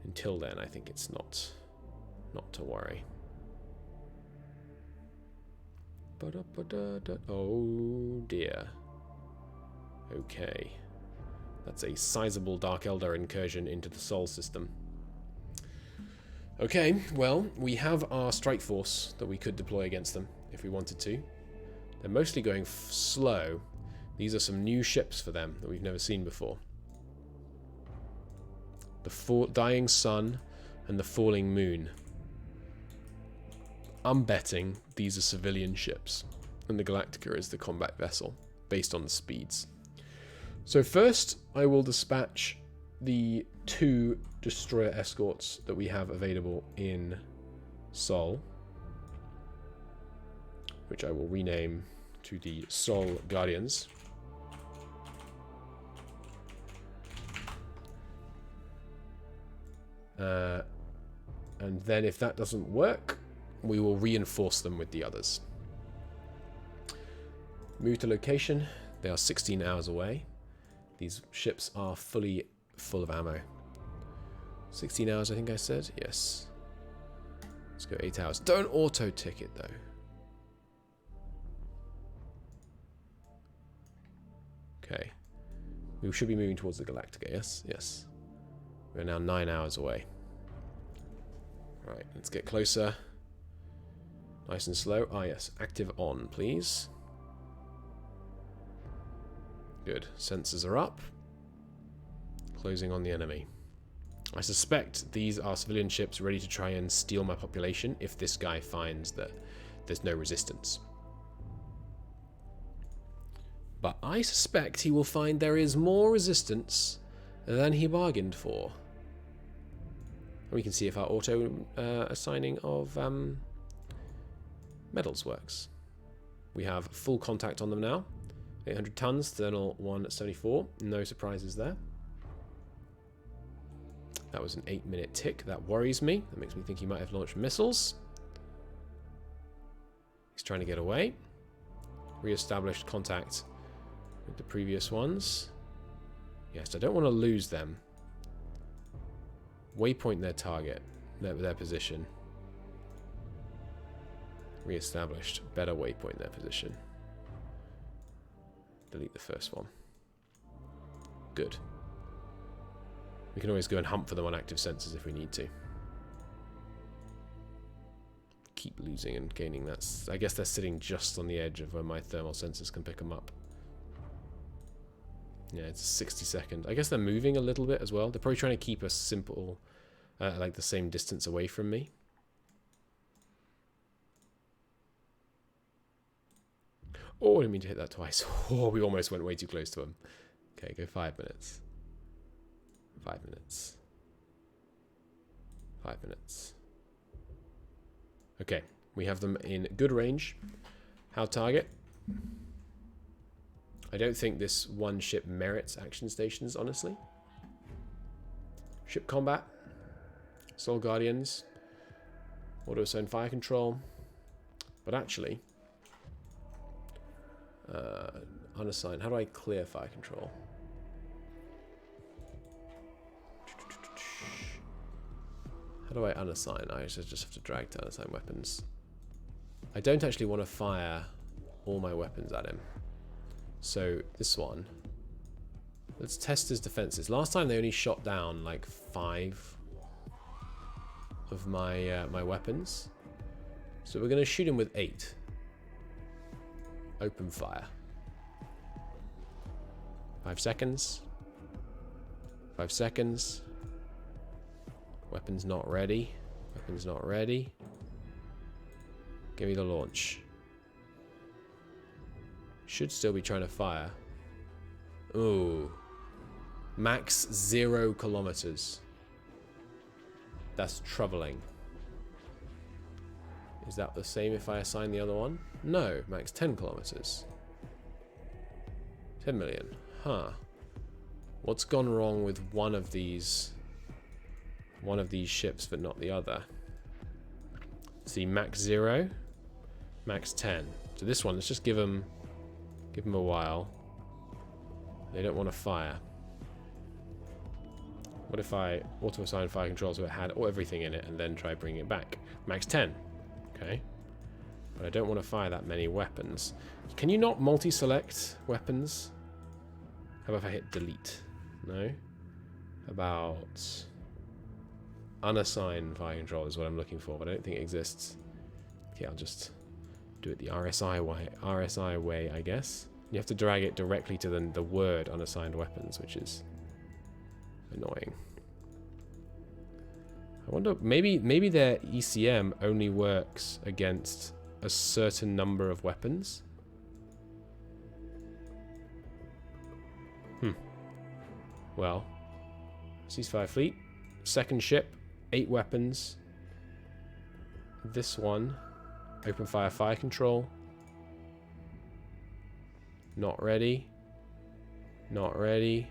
Until then, I think it's not to worry. Oh dear. Okay. That's a sizable Dark Eldar incursion into the Sol system. Okay, well, we have our strike force that we could deploy against them if we wanted to. They're mostly going slow. These are some new ships for them that we've never seen before. The dying sun and the falling moon. I'm betting these are civilian ships, and the Galactica is the combat vessel, based on the speeds. So first, I will dispatch the 2 destroyer escorts that we have available in Sol, which I will rename to the Sol Guardians. And then if that doesn't work, we will reinforce them with the others. Move to location. They are 16 hours away. These ships are fully full of ammo. 16 hours, I think I said? Yes. Let's go 8 hours. Don't auto-tick it, though. Okay. We should be moving towards the Galactica, yes? Yes. We're now 9 hours away. Right, let's get closer. Nice and slow. Ah, yes. Active on, please. Good. Sensors are up. Closing on the enemy. I suspect these are civilian ships ready to try and steal my population if this guy finds that there's no resistance. But I suspect he will find there is more resistance than he bargained for. We can see if our auto assigning of medals works. We have full contact on them now. 800 tons, thermal 174. No surprises there. That was an 8-minute tick. That worries me. That makes me think he might have launched missiles. He's trying to get away. Re-established contact with the previous ones. Yes, I don't want to lose them. Waypoint their target, their position. Re-established. Better waypoint their position. Delete the first one. Good. We can always go and hunt for them on active sensors if we need to. Keep losing and gaining. That's. I guess they're sitting just on the edge of where my thermal sensors can pick them up. Yeah, it's 60 seconds. I guess they're moving a little bit as well. They're probably trying to keep us simple, like the same distance away from me. Oh, I didn't mean to hit that twice. Oh, we almost went way too close to him. Okay, go 5 minutes. 5 minutes. 5 minutes. Okay, we have them in good range. How target? I don't think this one ship merits action stations, honestly. Ship combat. Soul Guardians. Auto-assign fire control. But actually... unassigned. How do I clear fire control? How do I unassign? I just have to drag to unassign weapons. I don't actually want to fire all my weapons at him. So this one. Let's test his defenses. Last time they only shot down like 5 of my my weapons. So we're going to shoot him with 8. Open fire. 5 seconds. 5 seconds. Weapons not ready. Weapons not ready. Give me the launch. Should still be trying to fire. Ooh. Max 0 kilometers. That's troubling. Is that the same if I assign the other one? No, max 10 kilometers. 10 million. Huh. What's gone wrong with one of these ships but not the other? See, max 0, max 10. So this one, let's just give them a while. They don't want to fire. What if I auto-assign fire control so it had everything in it and then try bringing it back? Max 10. Okay. But I don't want to fire that many weapons. Can you not multi-select weapons? How about if I hit delete? No? How about unassigned fire control is what I'm looking for, but I don't think it exists. Okay, I'll just do it the RSI way, I guess. You have to drag it directly to the word unassigned weapons, which is annoying. I wonder, maybe their ECM only works against a certain number of weapons. Well, ceasefire fleet, second ship, 8 weapons. This one, open fire control. Not ready. Not ready.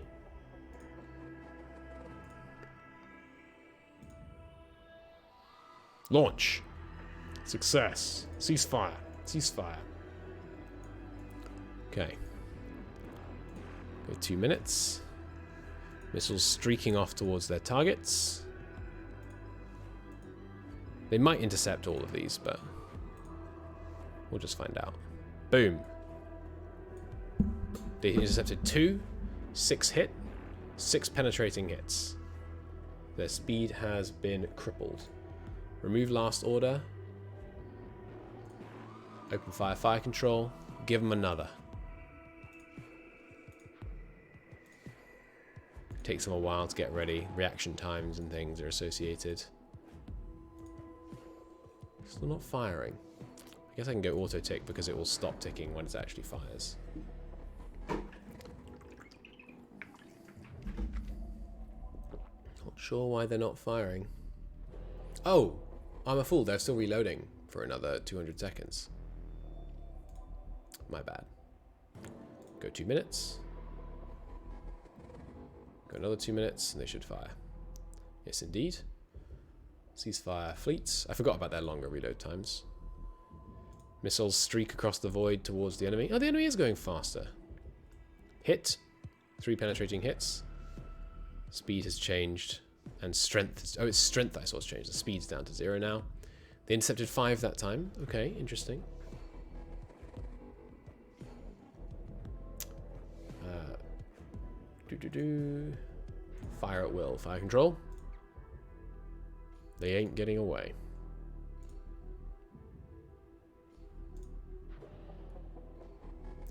Launch. Success. Ceasefire. Ceasefire. Okay. Go 2 minutes. Missiles streaking off towards their targets. They might intercept all of these, but we'll just find out. Boom. They intercepted 2, 6 hit, 6 penetrating hits. Their speed has been crippled. Remove last order. Open fire control. Give them another. Takes them a while to get ready. Reaction times and things are associated. Still not firing. I guess I can go auto tick because it will stop ticking when it actually fires. Not sure why they're not firing. Oh, I'm a fool. They're still reloading for another 200 seconds. My bad. Go 2 minutes. Go another 2 minutes and they should fire. Yes, indeed. Ceasefire fleets. I forgot about their longer reload times. Missiles streak across the void towards the enemy. Oh, the enemy is going faster. Hit. 3 penetrating hits. Speed has changed. And strength. Oh, it's strength that I saw has changed. The speed's down to 0 now. They intercepted 5 that time. Okay, interesting. Fire at will. Fire control. They ain't getting away.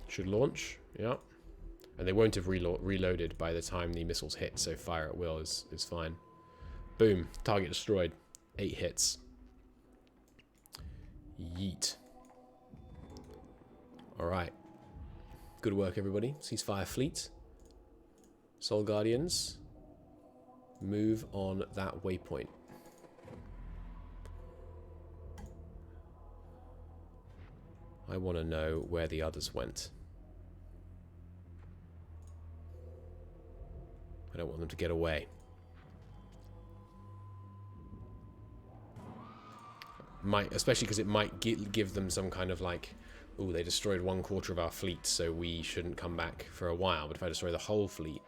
Should launch. Yeah. And they won't have reloaded by the time the missiles hit, so fire at will is fine. Boom. Target destroyed. 8 hits. Yeet. Alright. Good work, everybody. Ceasefire fleet. Soul Guardians. Move on that waypoint. I want to know where the others went. I don't want them to get away. Especially because it might give them some kind of like, oh, they destroyed 1/4 of our fleet, so we shouldn't come back for a while. But if I destroy the whole fleet,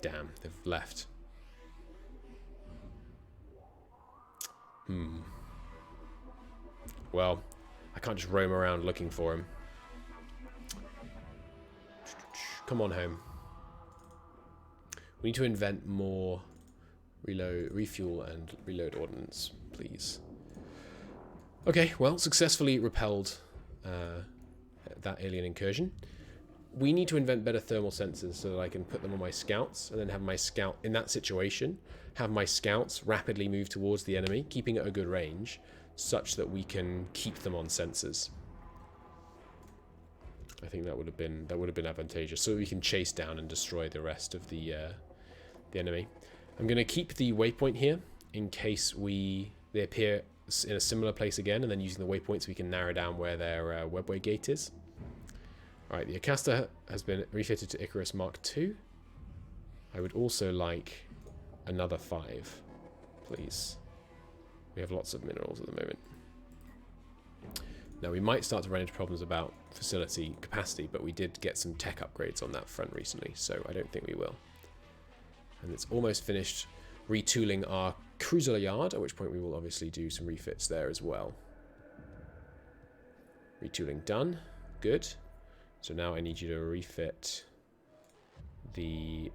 damn, they've left. Well, I can't just roam around looking for him. Come on home. We need to invent more refuel and reload ordnance, please. Okay, well, successfully repelled that alien incursion. We need to invent better thermal sensors so that I can put them on my scouts and then have my scout, in that situation, have my scouts rapidly move towards the enemy, keeping at a good range, such that we can keep them on sensors. I think that would have been advantageous, so that we can chase down and destroy the rest of the enemy. I'm going to keep the waypoint here in case they appear in a similar place again, and then using the waypoints we can narrow down where their webway gate is. Alright, the Acasta has been refitted to Icarus Mark II. I would also like another 5, please. We have lots of minerals at the moment. Now, we might start to run into problems about facility capacity, but we did get some tech upgrades on that front recently, so I don't think we will. And it's almost finished retooling our cruiser yard, at which point we will obviously do some refits there as well. Retooling done. Good. So now I need you to refit the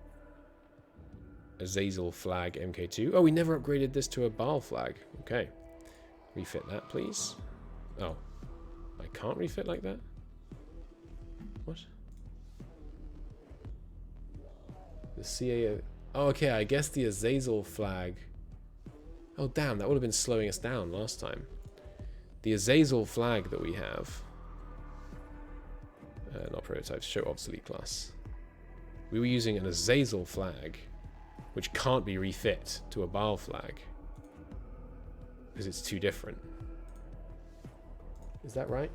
Azazel flag MK2. Oh, we never upgraded this to a Baal flag. Okay. Refit that, please. Oh. I can't refit like that? What? The CA... Oh, okay, I guess the Azazel flag... Oh, damn, that would have been slowing us down last time. The Azazel flag that we have... not prototypes, show obsolete class. We were using an Azazel flag, which can't be refit to a Baal flag. Because it's too different. Is that right?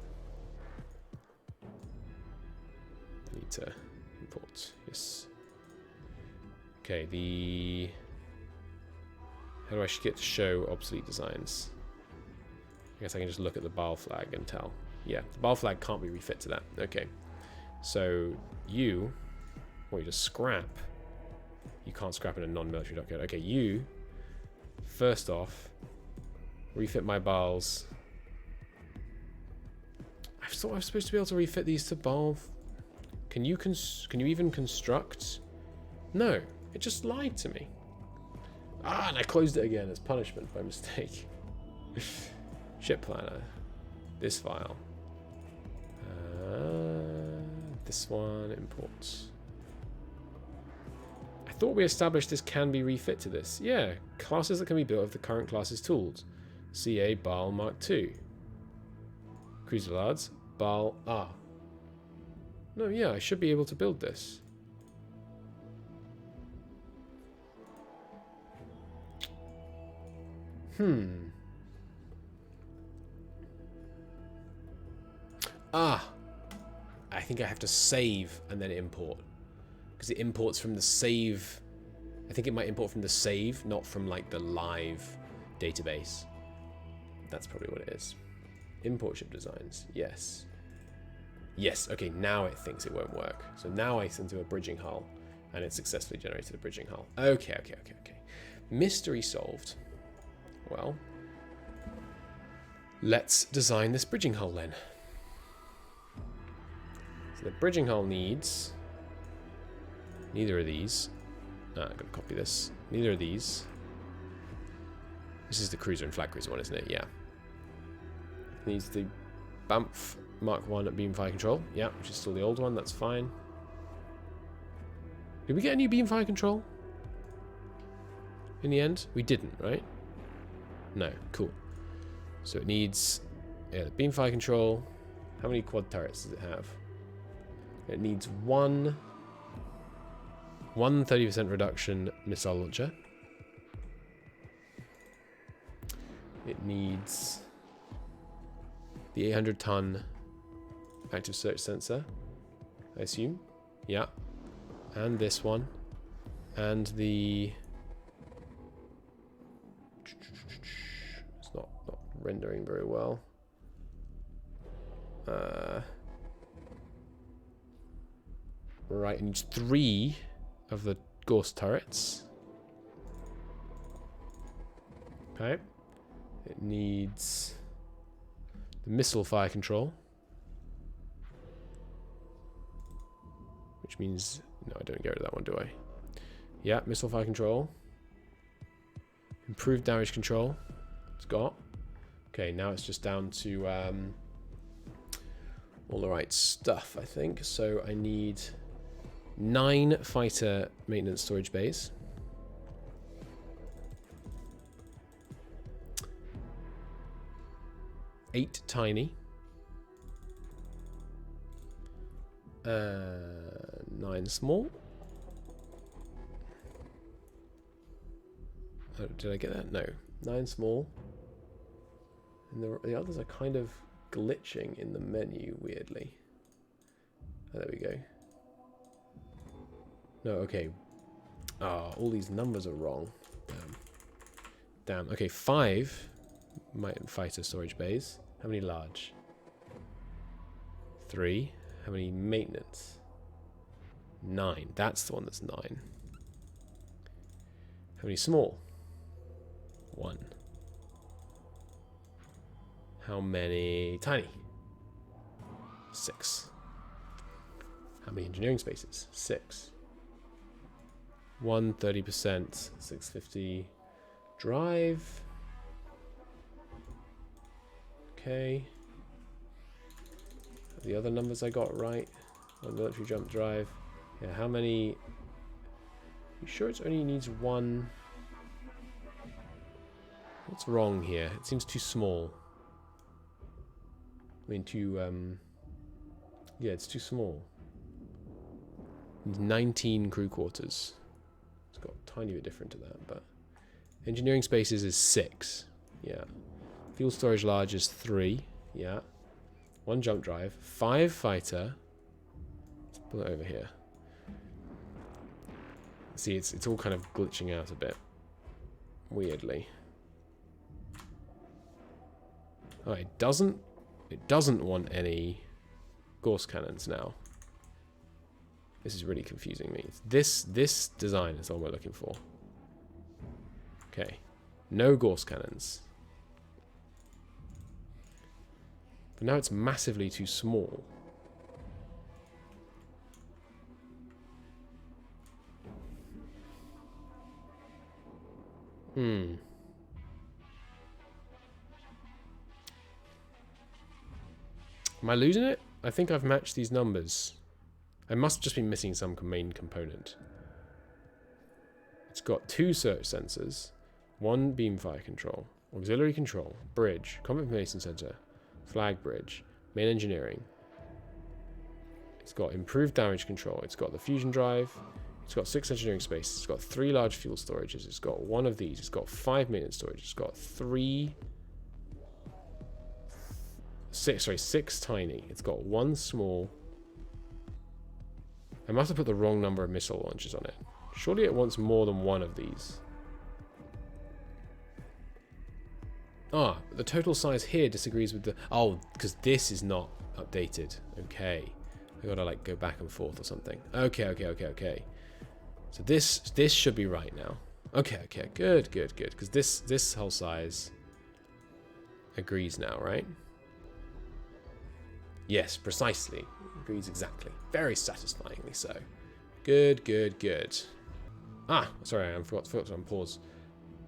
I need to import. Yes. Okay, how do I get to show obsolete designs? I guess I can just look at the Baal flag and tell. Yeah, the Baal flag can't be refit to that. Okay. So, you want you to scrap. You can't scrap in a non-military document. Okay, you, first off, refit my Baals. I thought I was supposed to be able to refit these to Bal. Can you even construct? No, it just lied to me. Ah, and I closed it again as punishment by mistake. Ship planner. This file. This one, imports. I thought we established this can be refit to this. Yeah, classes that can be built with the current class's tools. CA Bal Mark II. Cruiser Bal Ah. No, yeah, I should be able to build this. Ah. I think I have to save and then import. Because it imports from the save. I think it might import from the save, not from like the live database. That's probably what it is. Import ship designs. Yes. Yes. Okay, now it thinks it won't work. So now I send to a bridging hull and it successfully generated a bridging hull. Okay. Mystery solved. Well, let's design this bridging hull then. So the bridging hull needs neither of these. I'm going to copy this. Neither of these. This is the cruiser and flag cruiser one, isn't it? Yeah. Needs the BAMF Mark 1 at beam fire control. Yeah, which is still the old one. That's fine. Did we get a new beam fire control? In the end? We didn't, right? No. Cool. So it needs the beam fire control. How many quad turrets does it have? It needs one 30% reduction missile launcher. It needs the 800-ton active search sensor, I assume. Yeah. And this one. And the... It's not rendering very well. Right, it needs 3 of the Ghost turrets. Okay. It needs the missile fire control. Which means... No, I don't get rid of that one, do I? Yeah, missile fire control. Improved damage control. It's got. Okay, now it's just down to all the right stuff, I think. So I need 9 fighter maintenance storage bays. 8 tiny. 9 small. Oh, did I get that? No. 9 small. And the others are kind of glitching in the menu, weirdly. Oh, there we go. No, okay. Ah, all these numbers are wrong. Damn. Okay, 5 fighter storage bays. How many large? 3. How many maintenance? 9. That's the one that's 9. How many small? 1. How many tiny? 6. How many engineering spaces? 6. 1 30%, 650 drive. Okay. The other numbers I got right. 1 military jump drive. Yeah, how many? You sure it only needs 1? What's wrong here? It seems too small. I mean, too, yeah, it's too small. 19 crew quarters. It's got a tiny bit different to that, but... Engineering spaces is 6. Yeah. Fuel storage large is 3. Yeah. 1 jump drive. 5 fighter. Let's pull it over here. See, it's all kind of glitching out a bit. Weirdly. Oh, it doesn't want any Gauss cannons now. This is really confusing me. This design is all we're looking for. Okay. No Gauss cannons. But now it's massively too small. Am I losing it? I think I've matched these numbers. I must have just be missing some main component. It's got 2 search sensors, 1 beam fire control, auxiliary control, bridge, combat information center, flag bridge, main engineering. It's got improved damage control. It's got the fusion drive. It's got 6 engineering spaces. It's got 3 large fuel storages. It's got 1 of these. It's got 5 maintenance storage. It's got 6 tiny. It's got 1 small. I must have put the wrong number of missile launchers on it. Surely it wants more than 1 of these. Ah, the total size here disagrees with the... Oh, because this is not updated. Okay. I gotta like go back and forth or something. Okay. So this should be right now. Okay. Good. Because this whole size agrees now, right? Yes, precisely. Agrees exactly. Very satisfyingly so. Good. Ah, sorry, I forgot to pause.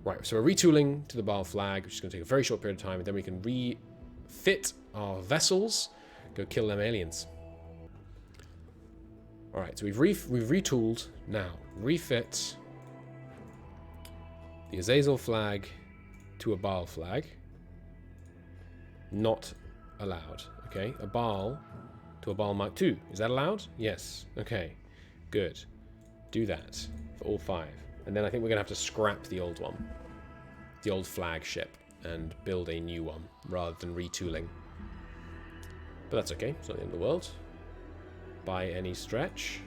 Right, so we're retooling to the Baal flag, which is going to take a very short period of time, and then we can refit our vessels, go kill them aliens. Alright, so we've retooled. Now, refit the Azazel flag to a Baal flag. Not allowed. Okay, a Baal to a Baal Mark II. Is that allowed? Yes. Okay, good. Do that for all 5. And then I think we're going to have to scrap the old one. The old flagship. And build a new one. Rather than retooling. But that's okay. It's not the end of the world. By any stretch.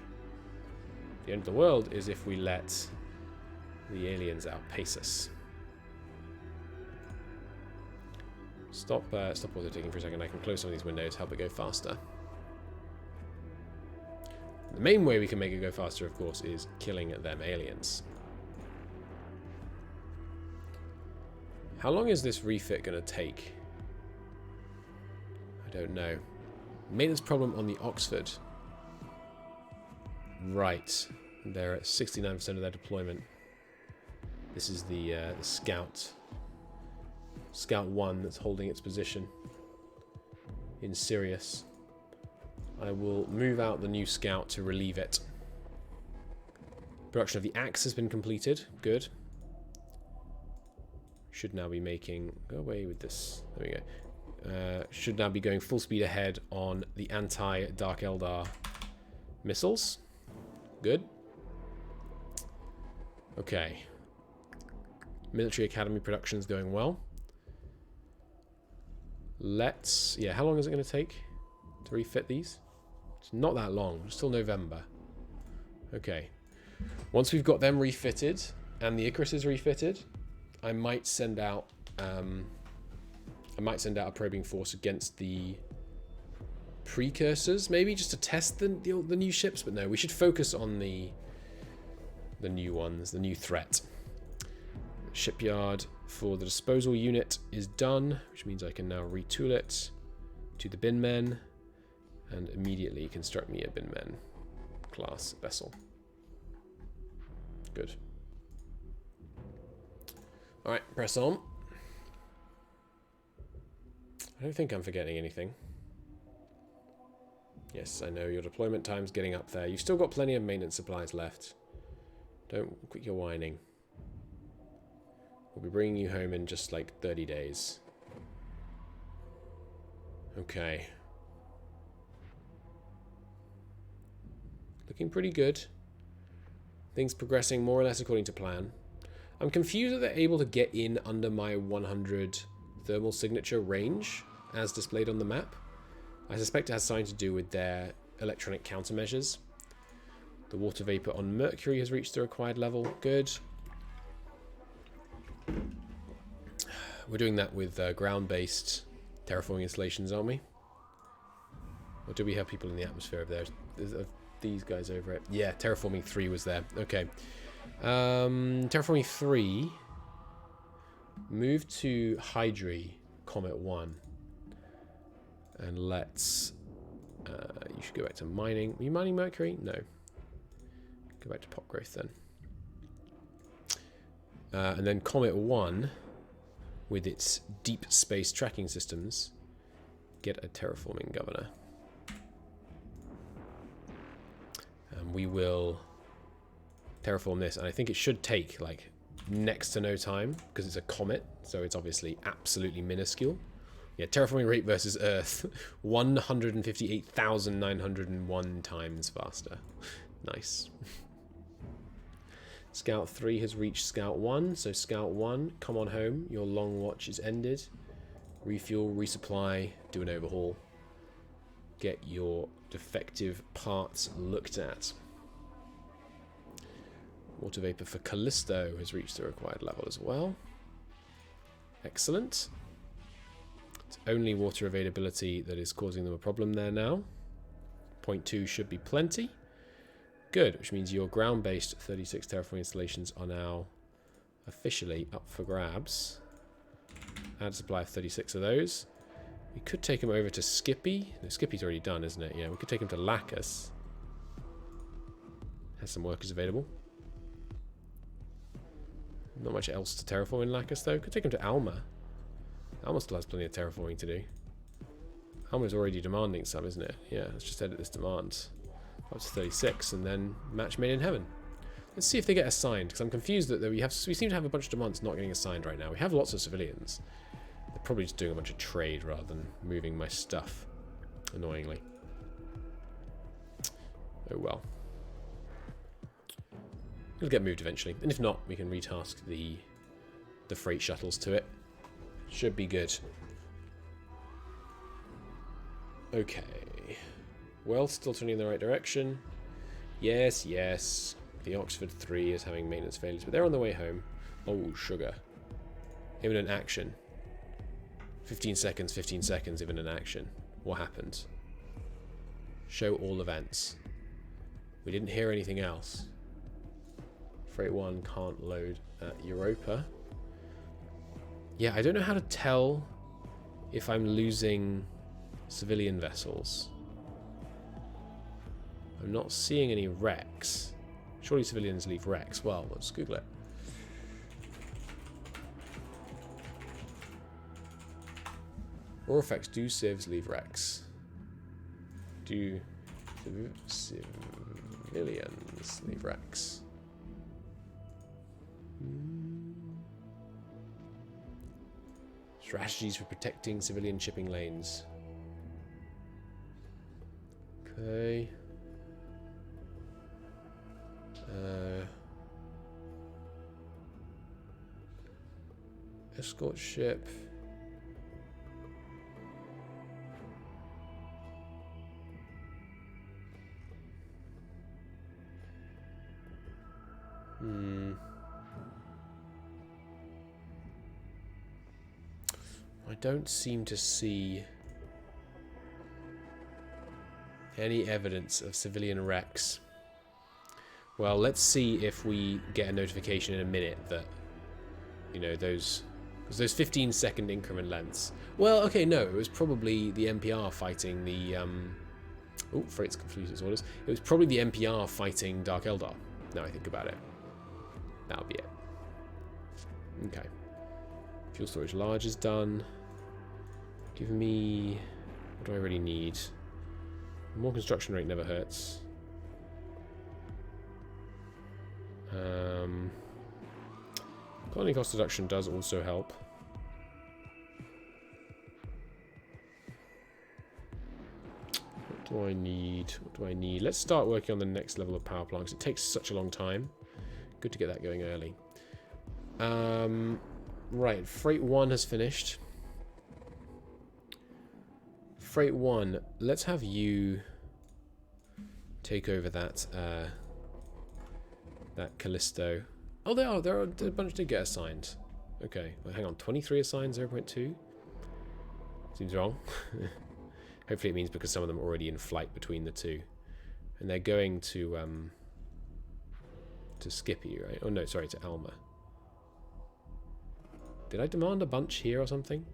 The end of the world is if we let the aliens outpace us. Stop auto-taking for a second. I can close some of these windows, help it go faster. The main way we can make it go faster, of course, is killing them aliens. How long is this refit going to take? I don't know. Maintenance problem on the Oxford. Right. They're at 69% of their deployment. This is the Scout. Scout 1 that's holding its position in Sirius. I will move out the new Scout to relieve it. Production of the Axe has been completed. Good. Should now be making... Go away with this. There we go. Should now be going full speed ahead on the anti-Dark Eldar missiles. Good. Okay. Military Academy production is going well. Let's... Yeah, how long is it going to take to refit these? It's not that long. It's still November. Okay. Once we've got them refitted and the Icarus is refitted, I might send out a probing force against the precursors, maybe just to test the new ships. But no, we should focus on the new ones, the new threat. Shipyard for the disposal unit is done, which means I can now retool it to the bin men and immediately construct me a bin men class vessel. Good. Alright, press on. I don't think I'm forgetting anything. Yes, I know your deployment time's getting up there. You've still got plenty of maintenance supplies left. Don't quit your whining. We'll be bringing you home in just like 30 days. Okay. Looking pretty good. Things progressing more or less according to plan. I'm confused that they're able to get in under my 100 thermal signature range as displayed on the map. I suspect it has something to do with their electronic countermeasures. The water vapor on Mercury has reached the required level. Good. We're doing that with ground-based terraforming installations, aren't we? Or do we have people in the atmosphere over there? There's these guys over it. Yeah, terraforming 3 was there. Okay. Terraforming 3 moved to Hydri, Comet 1. And let's... you should go back to mining. Are you mining mercury? No. Go back to pop growth then. And then Comet 1, with its deep space tracking systems, get a terraforming governor. And we will terraform this, and I think it should take like next to no time because it's a comet, so it's obviously absolutely minuscule. Yeah, terraforming rate versus Earth, 158,901 times faster. Nice. Scout 3 has reached Scout 1, so Scout 1, come on home. Your long watch is ended. Refuel, resupply, do an overhaul. Get your defective parts looked at. Water vapor for Callisto has reached the required level as well. Excellent. It's only water availability that is causing them a problem there now. 0.2 should be plenty. Good, which means your ground-based 36 terraforming installations are now officially up for grabs. Add a supply of 36 of those. We could take them over to Skippy. No, Skippy's already done, isn't it? Yeah, we could take them to Lacus. Has some workers available. Not much else to terraform in Lacus, though. Could take them to Alma. Alma still has plenty of terraforming to do. Alma's already demanding some, isn't it? Yeah, let's just edit this demand. Up to 36, and then match made in heaven. Let's see if they get assigned, because I'm confused that we seem to have a bunch of demands not getting assigned right now. We have lots of civilians. They're probably just doing a bunch of trade rather than moving my stuff, annoyingly. Oh well. It'll get moved eventually, and if not, we can retask the freight shuttles to it. Should be good. Okay. Well, still turning in the right direction. Yes, yes. The Oxford 3 is having maintenance failures, but they're on the way home. Oh, sugar. Imminent action. 15 seconds, 15 seconds, imminent action. What happened? Show all events. We didn't hear anything else. Freight 1 can't load at Europa. Yeah, I don't know how to tell if I'm losing civilian vessels. I'm not seeing any wrecks. Surely civilians leave wrecks. Well, let's Google it. Aurora effects. Do civs leave wrecks? Do civilians leave wrecks? Strategies for protecting civilian shipping lanes. Okay. Escort ship. I don't seem to see any evidence of civilian wrecks. Well, let's see if we get a notification in a minute that, you know, those 15-second increment lengths. Well, okay, no, it was probably the NPR fighting the oh, freight's confused its orders. It was probably the NPR fighting Dark Eldar. Now I think about it, that'll be it. Okay, fuel storage large is done. Give me, what do I really need? More construction rate never hurts. Colony cost reduction does also help. What do I need? What do I need? Let's start working on the next level of power plants. It takes such a long time. Good to get that going early. Right, Freight 1 has finished. Freight 1, let's have you take over that that Callisto. Oh, there are a bunch to get assigned. Okay, well, hang on, 23 assigned, 0.2? Seems wrong. Hopefully it means because some of them are already in flight between the two. And they're going to Skippy, right? Oh no, sorry, to Alma. Did I demand a bunch here or something?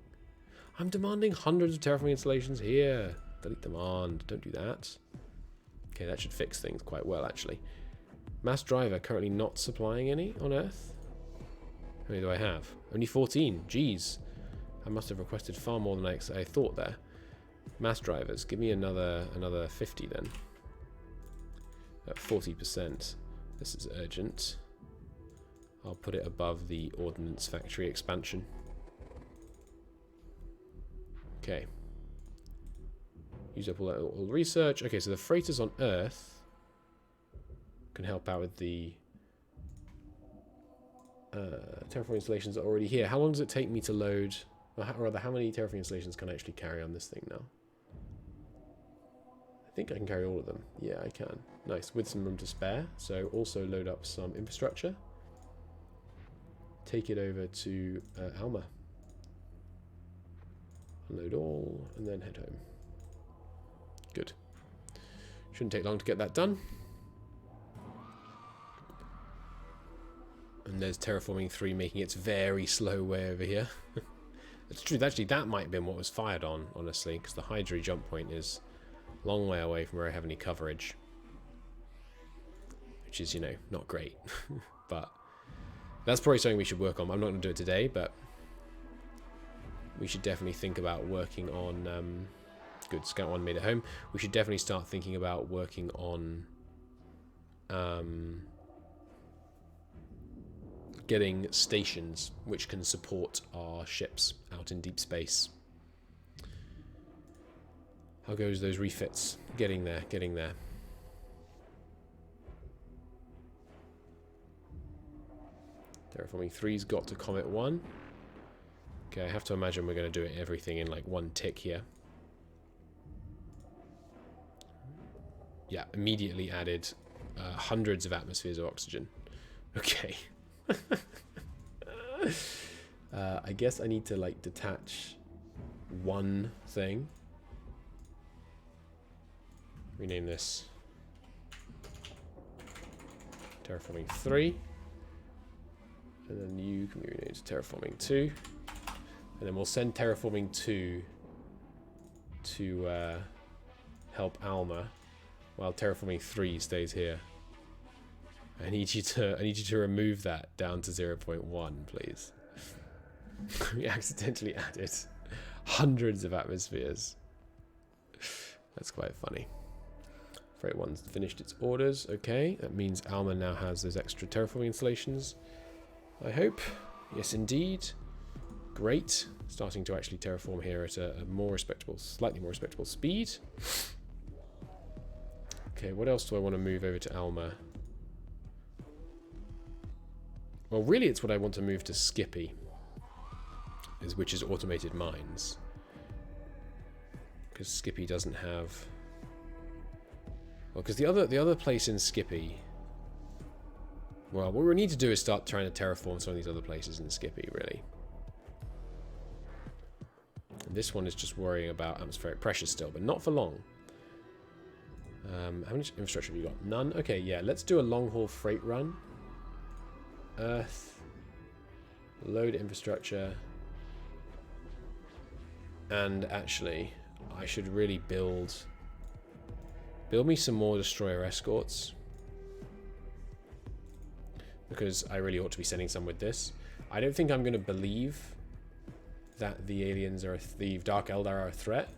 I'm demanding hundreds of terraforming installations here. Delete demand. Don't do that. Okay, that should fix things quite well, actually. Mass driver currently not supplying any on Earth. How many do I have? Only 14. Jeez. I must have requested far more than I thought there. Mass drivers. Give me another 50 then. At 40%. This is urgent. I'll put it above the ordnance factory expansion. Okay. Use up all research. Okay, so the freighters on Earth can help out with the terraforming installations that are already here. How long does it take me to load, or rather, how many terraforming installations can I actually carry on this thing now? I think I can carry all of them. Yeah, I can. Nice, with some room to spare. So also load up some infrastructure. Take it over to Alma. Unload all, and then head home. Good. Shouldn't take long to get that done. And there's Terraforming 3 making its very slow way over here. It's true, actually that might have been what was fired on, honestly, because the Hydra jump point is a long way away from where I have any coverage. Which is, you know, not great. But that's probably something we should work on. I'm not going to do it today, but we should definitely think about working on... good, Scout 1 made it home. We should definitely start thinking about working on... getting stations which can support our ships out in deep space. How goes those refits? Getting there, getting there. Terraforming 3's got to Comet 1. Okay, I have to imagine we're going to do everything in like one tick here. Yeah, immediately added hundreds of atmospheres of oxygen. Okay. I guess I need to like detach one thing. Rename this Terraforming 3. And then you can be renamed to Terraforming 2. And then we'll send Terraforming 2 to help Alma while Terraforming 3 stays here. I need you to remove that down to 0.1, please. We accidentally added hundreds of atmospheres. That's quite funny. Freight 1's finished its orders. Okay, that means Alma now has those extra terraforming installations. I hope. Yes, indeed. Great. Starting to actually terraform here at a more respectable, slightly more respectable speed. Okay, what else do I want to move over to Alma? Well, really, it's what I want to move to Skippy, which is automated mines. Because Skippy doesn't have... Well, because the other place in Skippy... Well, what we need to do is start trying to terraform some of these other places in Skippy, really. And this one is just worrying about atmospheric pressure still, but not for long. How much infrastructure have you got? None? Okay, yeah, let's do a long-haul freight run. Earth. Load infrastructure. And actually, I should really build me some more destroyer escorts. Because I really ought to be sending some with this. I don't think I'm going to believe that the aliens are the Dark Eldar are a threat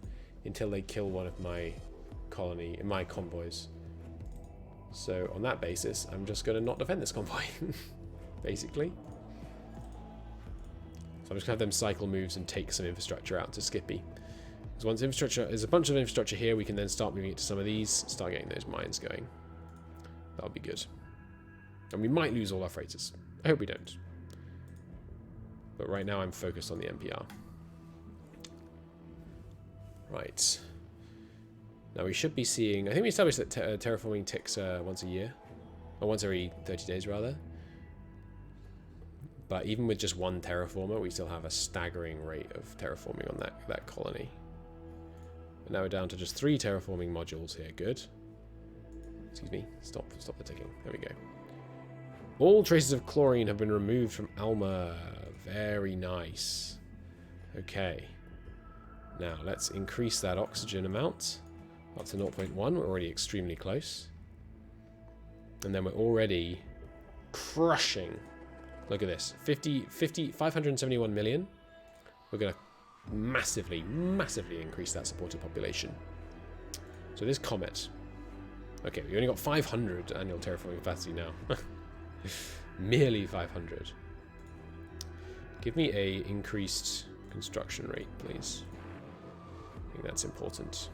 until they kill one of my convoys. So on that basis, I'm just going to not defend this convoy, basically. So I'm just going to have them cycle moves and take some infrastructure out to Skippy. Because once there's a bunch of infrastructure here, we can then start moving it to some of these, start getting those mines going. That'll be good. And we might lose all our freighters. I hope we don't. But right now I'm focused on the NPR. Right. Now we should be seeing... I think we established that terraforming ticks once a year. Or once every 30 days, rather. But even with just one terraformer, we still have a staggering rate of terraforming on that colony. And now we're down to just 3 terraforming modules here. Good. Excuse me. Stop the ticking. There we go. All traces of chlorine have been removed from Alma. Very nice. Okay. Now, let's increase that oxygen amount up to 0.1. We're already extremely close. And then we're already crushing. Look at this. 571 million. We're going to massively, massively increase that supported population. So this comet. Okay, we only got 500 annual terraforming capacity now. Merely 500. Give me a increased construction rate, please. I think that's important.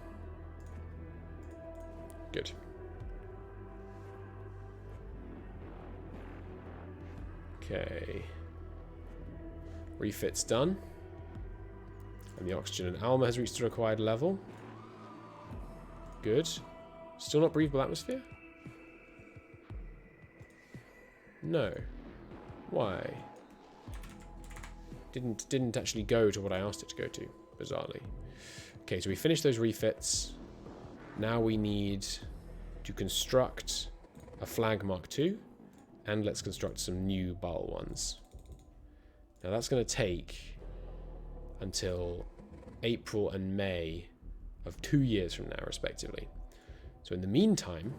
Good. Okay. Refit's done. And the oxygen in Alma has reached the required level. Good. Still not breathable atmosphere? No. Why? Didn't actually go to what I asked it to go to, bizarrely. Okay, so we finished those refits. Now we need to construct a flag Mark II, and let's construct some new BAL ones. Now that's going to take until April and May of 2 years from now, respectively. So in the meantime,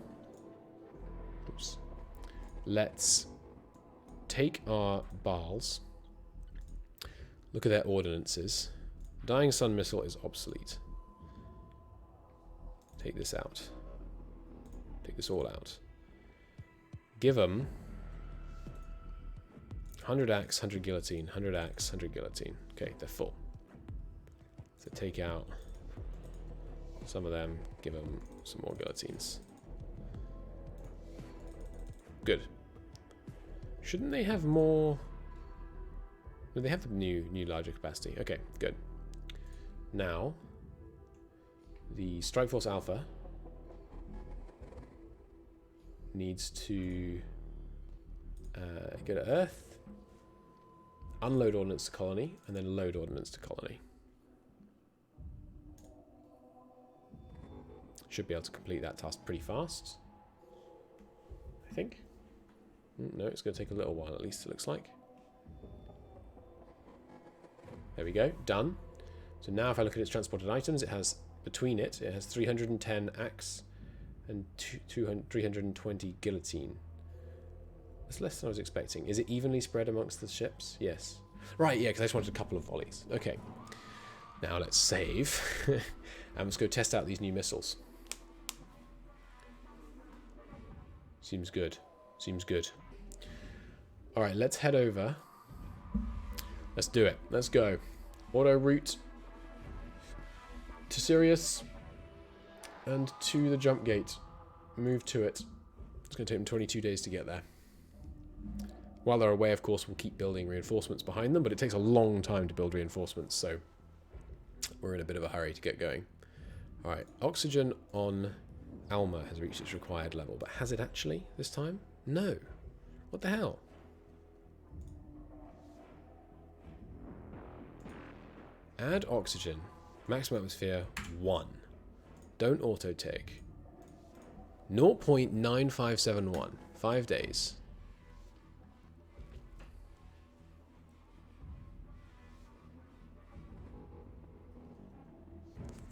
oops, let's take our BALs, look at their ordinances. Dying Sun missile is obsolete. Take this out. Take this all out. Give them 100 axe, 100 guillotine, 100 axe, 100 guillotine. Okay, they're full. So take out some of them, give them some more guillotines. Good. Shouldn't they have more? No, they have the new larger capacity. Okay, good. Now, the Strike Force Alpha needs to go to Earth, unload ordnance to colony, and then load ordnance to colony. Should be able to complete that task pretty fast, I think. No, it's going to take a little while at least, it looks like. There we go, done. So now if I look at its transported items, it has, between it has 310 axe and 320 guillotine. That's less than I was expecting. Is it evenly spread amongst the ships? Yes. Right, yeah, because I just wanted a couple of volleys. Okay. Now let's save. And let's go test out these new missiles. Seems good. Seems good. Alright, let's head over. Let's do it. Let's go. Auto route to Sirius and to the jump gate. Move to it. It's going to take them 22 days to get there. While they're away, of course, we'll keep building reinforcements behind them, but it takes a long time to build reinforcements, so we're in a bit of a hurry to get going. Alright, oxygen on Alma has reached its required level, but has it actually this time? No. What the hell? Add oxygen. Maximum atmosphere 1. Don't auto take. 0.9571. 5 days.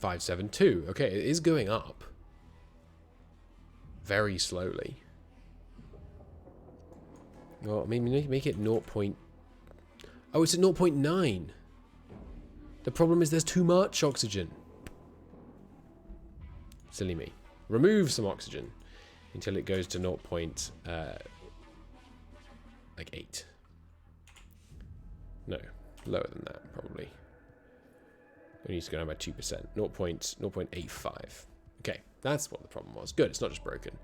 .572. Okay, it is going up. Very slowly. Well, I mean, make it 0. Oh, it's at 0.9. The problem is there's too much oxygen. Silly me. Remove some oxygen until it goes to 0.8. No, lower than that probably. It needs to go down by 2%. 0.85. Okay, that's what the problem was. Good, it's not just broken.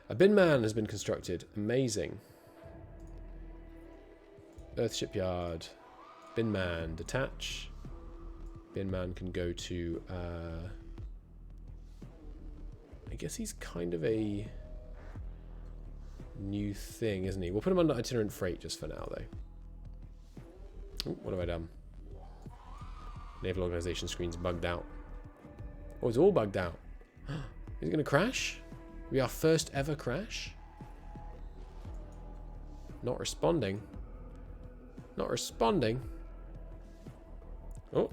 A bin man has been constructed. Amazing. Earth shipyard. Bin man, detach. Bin man can go to, I guess he's kind of a new thing, isn't he? We'll put him under itinerant freight just for now, though. Ooh, what have I done? Naval organization screen's bugged out. Oh, it's all bugged out. Is it going to crash? Will be our first ever crash? Not responding. Not responding. Oh.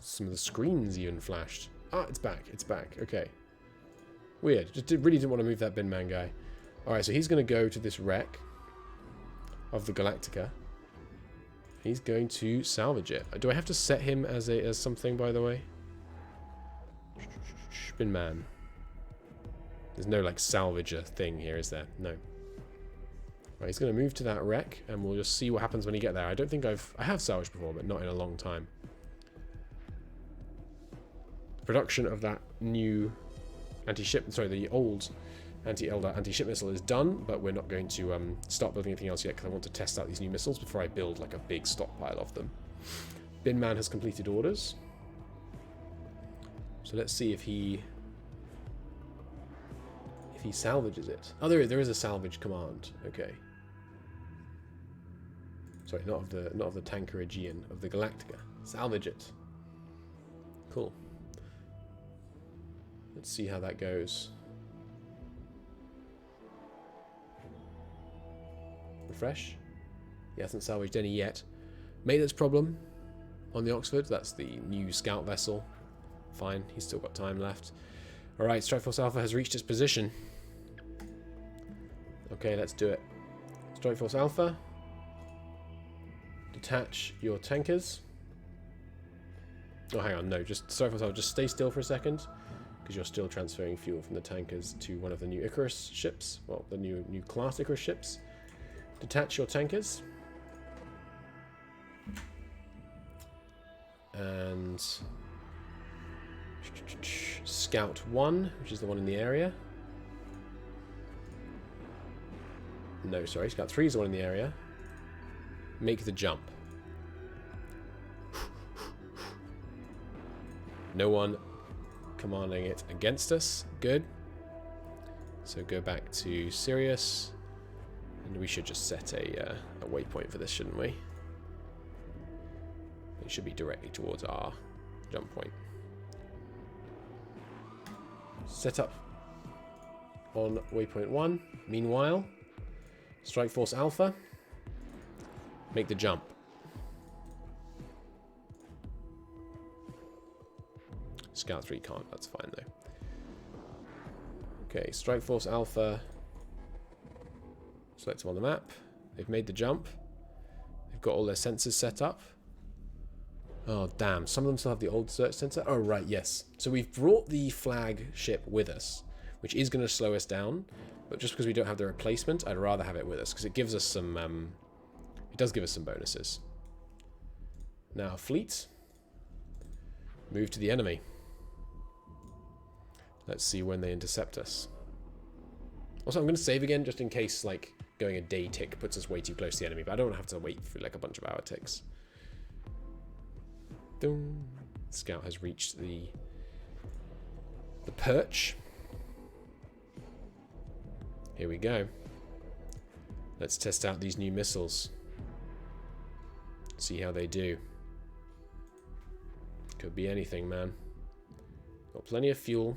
Some of the screens even flashed. Ah, it's back. It's back. Okay. Weird. Really didn't want to move that bin man guy. Alright, so he's going to go to this wreck of the Galactica. He's going to salvage it. Do I have to set him as something, by the way? Bin man. There's no, like, salvager thing here, is there? No. Right, he's going to move to that wreck, and we'll just see what happens when he get there. I don't think I have salvaged before, but not in a long time. Production of that new anti-ship... Sorry, the old anti-Eldar anti-ship missile is done, but we're not going to start building anything else yet, because I want to test out these new missiles before I build, like, a big stockpile of them. Bin man has completed orders. So let's see if he salvages it. Oh, there is a salvage command. Okay. Sorry, not of the tanker Aegean, of the Galactica. Salvage it. Cool. Let's see how that goes. Refresh. He hasn't salvaged any yet. Maintenance problem on the Oxford. That's the new scout vessel. Fine, he's still got time left. Alright, Strike Force Alpha has reached its position. Okay, let's do it. Strike Force Alpha. Detach your tankers. Oh, hang on, no, just Strike Force Alpha, just stay still for a second, because you're still transferring fuel from the tankers to one of the new Icarus ships. Well, the new class Icarus ships. Detach your tankers. And Scout 1, which is the one in the area. No, sorry, Scout 3 is the one in the area. Make the jump. No one commanding it against us. Good. So go back to Sirius. And we should just set a waypoint for this, shouldn't we? It should be directly towards our jump point. Set up on waypoint 1. Meanwhile, Strike Force Alpha, make the jump. Scout 3 can't, that's fine though. Okay, Strike Force Alpha, select them on the map. They've made the jump. They've got all their sensors set up. Oh, damn. Some of them still have the old search sensor. Oh, right, yes. So we've brought the flagship with us, which is going to slow us down. But just because we don't have the replacement, I'd rather have it with us, because it gives us some... it does give us some bonuses. Now, fleet. Move to the enemy. Let's see when they intercept us. Also, I'm going to save again, just in case, like, going a day tick puts us way too close to the enemy. But I don't have to wait for, like, a bunch of hour ticks. Scout has reached the perch. Here we go. Let's test out these new missiles. See how they do. Could be anything, man. Got plenty of fuel.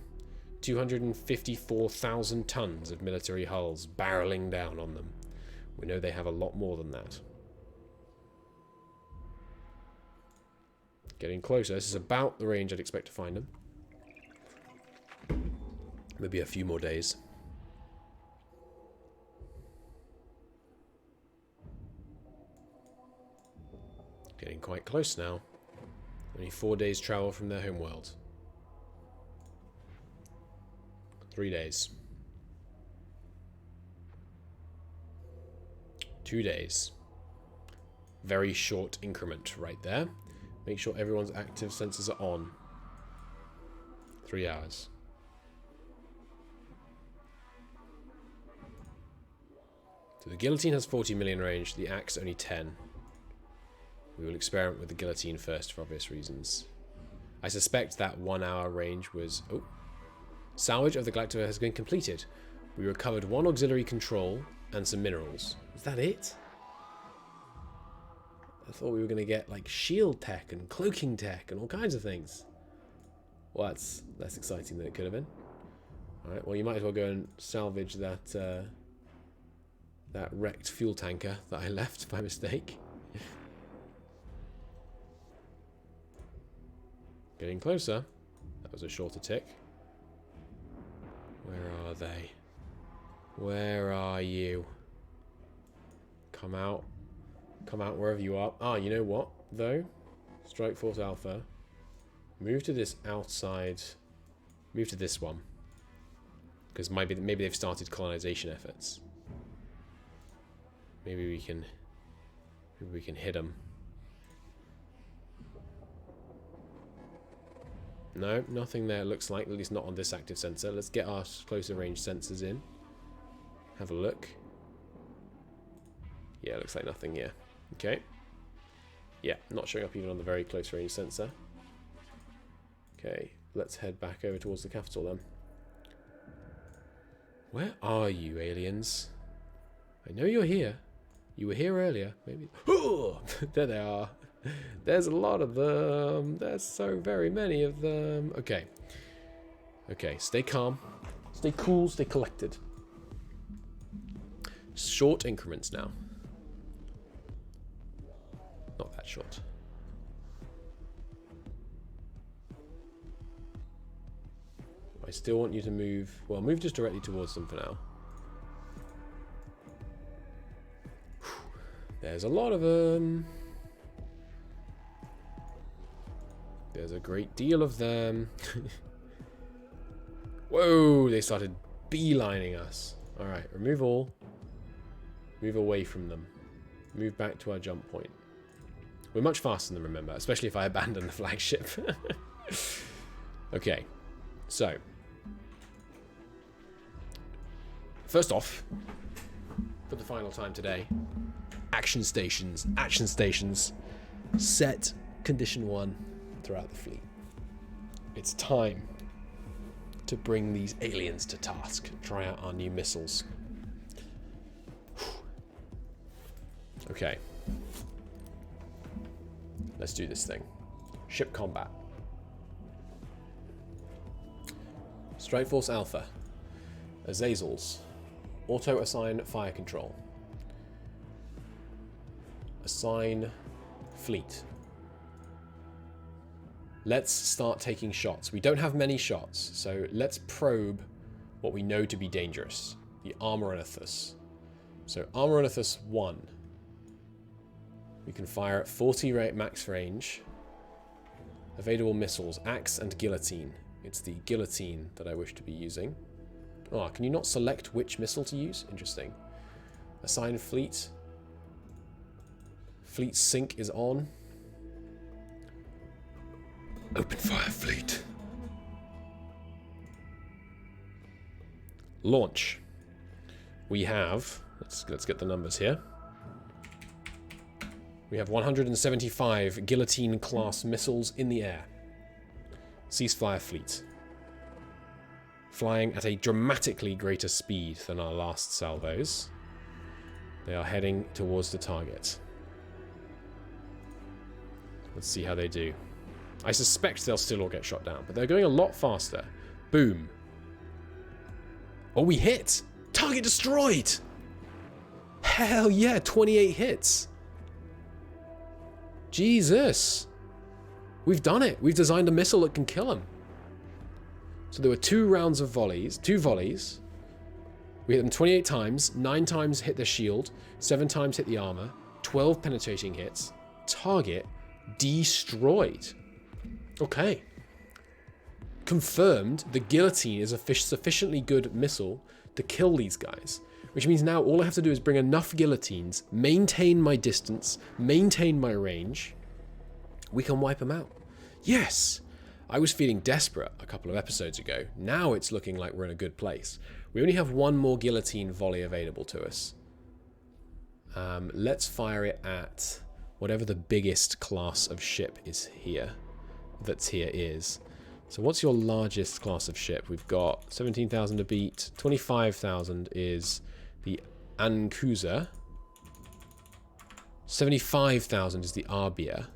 254,000 tons of military hulls barreling down on them. We know they have a lot more than that. Getting closer. This is about the range I'd expect to find them. Maybe a few more days. Getting quite close now. Only 4 days travel from their homeworld. 3 days. 2 days. Very short increment right there. Make sure everyone's active sensors are on. 3 hours. So the guillotine has 40 million range, the axe only 10. We will experiment with the guillotine first for obvious reasons. I suspect that 1 hour range was... Oh. Salvage of the Galactica has been completed. We recovered 1 auxiliary control and some minerals. Is that it? I thought we were going to get like shield tech and cloaking tech and all kinds of things. Well, that's less exciting than it could have been. Alright, well you might as well go and salvage that that wrecked fuel tanker that I left by mistake. Getting closer. That was a shorter tick. Where are they? Where are you? Come out. Come out wherever you are. Ah, you know what, though? Strike Force Alpha. Move to this outside. Move to this one. Because maybe they've started colonization efforts. Maybe we can hit them. No, nothing there looks like, at least not on this active sensor. Let's get our closer range sensors in. Have a look. Yeah, looks like nothing here. Okay. Yeah, not showing up even on the very close range sensor. Okay, let's head back over towards the capital then. Where are you, aliens? I know you're here. You were here earlier. Maybe. Oh, there they are. There's a lot of them. There's so very many of them. Okay. Okay, stay calm. Stay cool, stay collected. Short increments now. Not that short. I still want you to move. Well, move just directly towards them for now. There's a lot of them. There's a great deal of them. Whoa, they started beelining us. Alright, remove all. Move away from them. Move back to our jump point. We're much faster than them, remember, especially if I abandon the flagship. Okay, so. First off, for the final time today, action stations. Action stations. Set condition 1 throughout the fleet. It's time to bring these aliens to task. Try out our new missiles. Okay. Let's do this thing. Ship combat. Strike Force Alpha. Azazels. Auto-assign fire control. Assign fleet. Let's start taking shots. We don't have many shots, so let's probe what we know to be dangerous. The Aurora. So Aurora 1. We can fire at 40 max range. Evadable missiles, axe and guillotine. It's the guillotine that I wish to be using. Oh, can you not select which missile to use? Interesting. Assign fleet. Fleet sync is on. Open fire, fleet. Launch. We have, let's get the numbers here. We have 175 guillotine class missiles in the air. Ceasefire fleet. Flying at a dramatically greater speed than our last salvos. They are heading towards the target. Let's see how they do. I suspect they'll still all get shot down, but they're going a lot faster. Boom. Oh, we hit! Target destroyed! Hell yeah, 28 hits. Jesus. We've done it. We've designed a missile that can kill them. So there were 2 rounds of volleys, 2 volleys. We hit them 28 times, 9 times hit the shield, 7 times hit the armor, 12 penetrating hits. Target destroyed. Okay. Confirmed the guillotine is a sufficiently good missile to kill these guys. Which means now all I have to do is bring enough guillotines, maintain my distance, maintain my range. We can wipe them out. Yes! I was feeling desperate a couple of episodes ago. Now it's looking like we're in a good place. We only have 1 more guillotine volley available to us. Let's fire it at whatever the biggest class of ship is here. That's here is. So what's your largest class of ship? We've got 17,000 to beat. 25,000 is the Ancusa. 75,000 is the Arbia.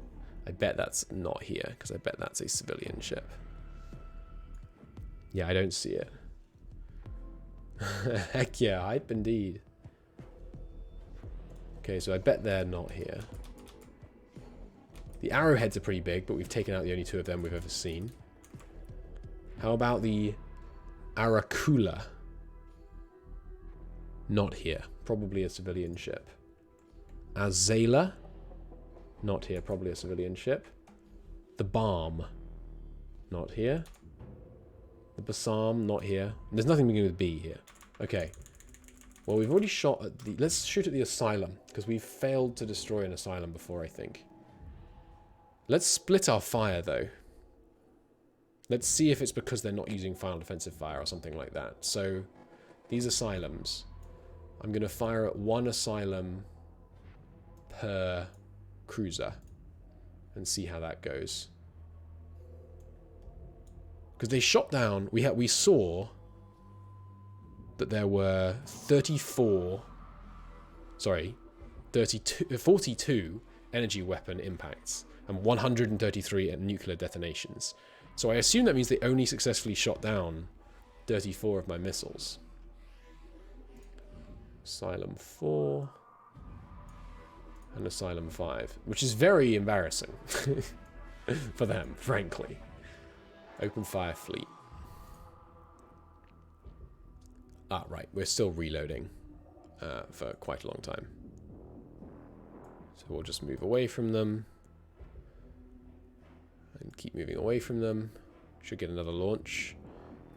I bet that's not here, because I bet that's a civilian ship. Yeah, I don't see it. Heck yeah, hype indeed. Okay, so I bet they're not here. The arrowheads are pretty big, but we've taken out the only 2 of them we've ever seen. How about the Aracula? Not here. Probably a civilian ship. Azela? Not here. Probably a civilian ship. The Balm? Not here. The Basam? Not here. There's nothing beginning with B here. Okay. Well, we've already shot at the... Let's shoot at the Asylum, because we've failed to destroy an Asylum before, I think. Let's split our fire, though. Let's see if it's because they're not using final defensive fire or something like that. So, these Asylums... I'm going to fire at 1 Asylum per cruiser and see how that goes. Because they shot down... We saw that there were 42 42 energy weapon impacts and 133 nuclear detonations. So I assume that means they only successfully shot down 34 of my missiles. Asylum 4 and Asylum 5, which is very embarrassing for them, frankly. Open fire fleet. Ah, right, we're still reloading for quite a long time. So we'll just move away from them and keep moving away from them. Should get another launch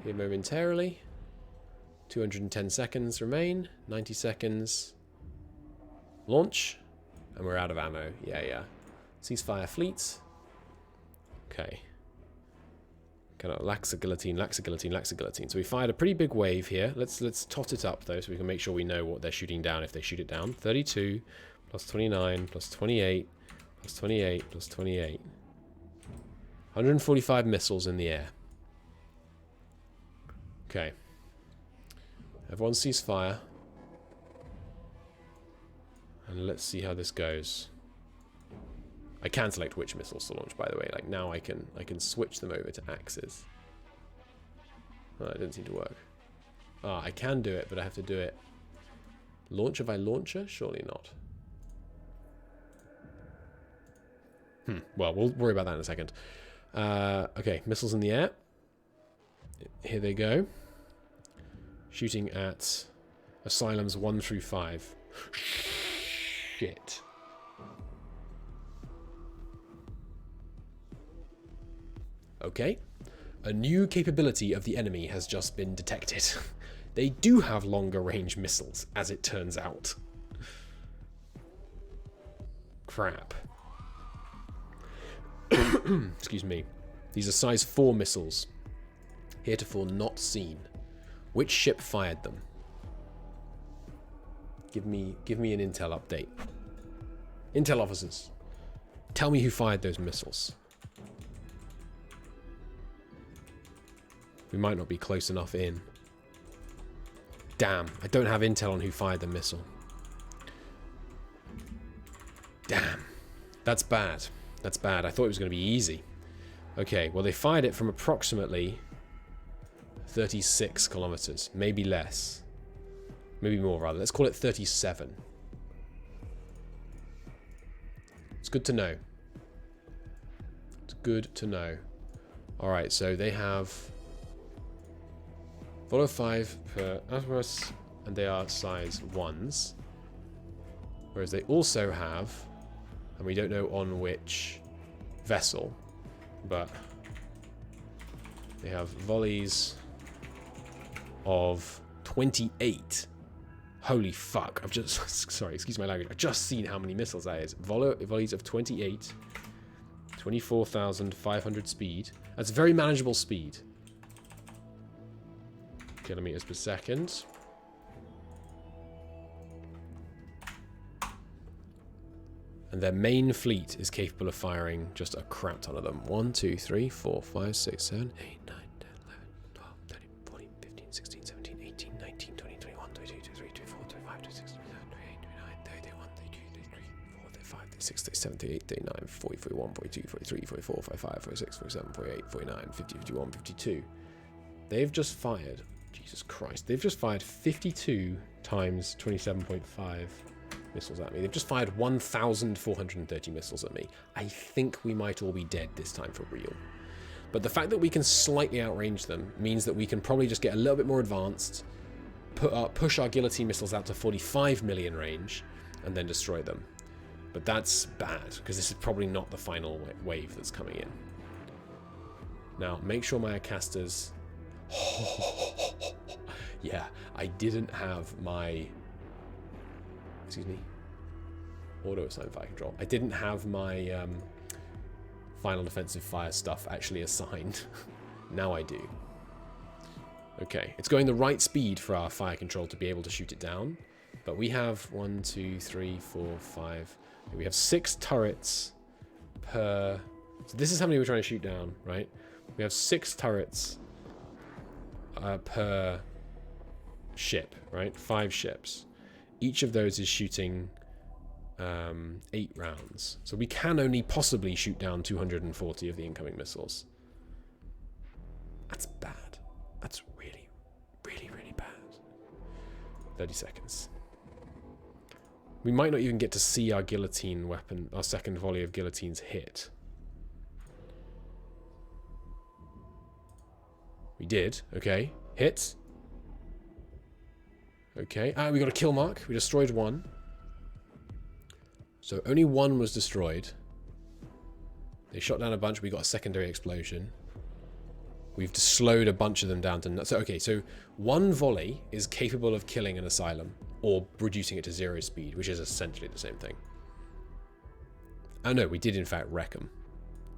here momentarily. 210 seconds remain. 90 seconds. Launch. And we're out of ammo. Yeah. Ceasefire fleet. Okay. Kind of laxa guillotine. So we fired a pretty big wave here. Let's tot it up though, so we can make sure we know what they're shooting down if they shoot it down. 32 plus 29 plus 28 plus 28 plus 28. 145 missiles in the air. Okay. Everyone cease fire. And let's see how this goes. I can select which missiles to launch, by the way. Like now I can switch them over to axes. Oh, it didn't seem to work. Ah, I can do it, but I have to do it. Launcher by launcher? Surely not. Well, we'll worry about that in a second. Okay, missiles in the air. Here they go. Shooting at Asylums 1 through 5. Shit. Okay. A new capability of the enemy has just been detected. They do have longer range missiles, as it turns out. Crap. Excuse me. These are size 4 missiles. Heretofore not seen. Which ship fired them? Give me an intel update. Intel officers. Tell me who fired those missiles. We might not be close enough in. Damn, I don't have intel on who fired the missile. Damn. That's bad. That's bad. I thought it was going to be easy. Okay, well they fired it from approximately 36 kilometers. Maybe less. Maybe more, rather. Let's call it 37. It's good to know. It's good to know. Alright, so they have Volo 5 per Atlas, and they are size 1s. Whereas they also have, and we don't know on which vessel, but they have volleys of 28. Holy fuck. I've just... Sorry, excuse my language. I've just seen how many missiles that is. Volleys of 28. 24,500 speed. That's very manageable speed. Kilometers per second. And their main fleet is capable of firing just a crap ton of them. 1, 2, 3, 4, 5, 6, 7, 8, 9, 10, 11, 12, 13, 14, 15, 16, 17, 18, 19, 20, 21, 22, 23, 24, 25, 26, 27, 28, 29, 30, 31, 32, 33, 34, 35, 36, 37, 38, 39, 40, 41, 42, 43, 44, 45, 46, 47, 48, 49, 50, 51, 52. They've just fired... Jesus Christ. They've just fired 52 times 27.5 missiles at me. They've just fired 1,430 missiles at me. I think we might all be dead this time for real. But the fact that we can slightly outrange them means that we can probably just get a little bit more advanced, push our guillotine missiles out to 45 million range, and then destroy them. But that's bad, because this is probably not the final wave that's coming in. Now, make sure my casters... yeah, I didn't have my... Excuse me. Auto-assign fire control. I didn't have my final defensive fire stuff actually assigned. Now I do. Okay, it's going the right speed for our fire control to be able to shoot it down. But we have 1, 2, 3, 4, 5... We have 6 turrets per... So this is how many we're trying to shoot down, right? We have 6 turrets per ship, right? 5 ships. Each of those is shooting 8 rounds. So we can only possibly shoot down 240 of the incoming missiles. That's bad. That's really, really, really bad. 30 seconds. We might not even get to see our guillotine weapon, our second volley of guillotines hit. We did. Okay. Hit. Okay. Ah, we got a kill mark. We destroyed 1. So only 1 was destroyed. They shot down a bunch. We got a secondary explosion. We've slowed a bunch of them down to... So, okay, so 1 volley is capable of killing an asylum or reducing it to 0 speed, which is essentially the same thing. Oh, no, we did, in fact, wreck them.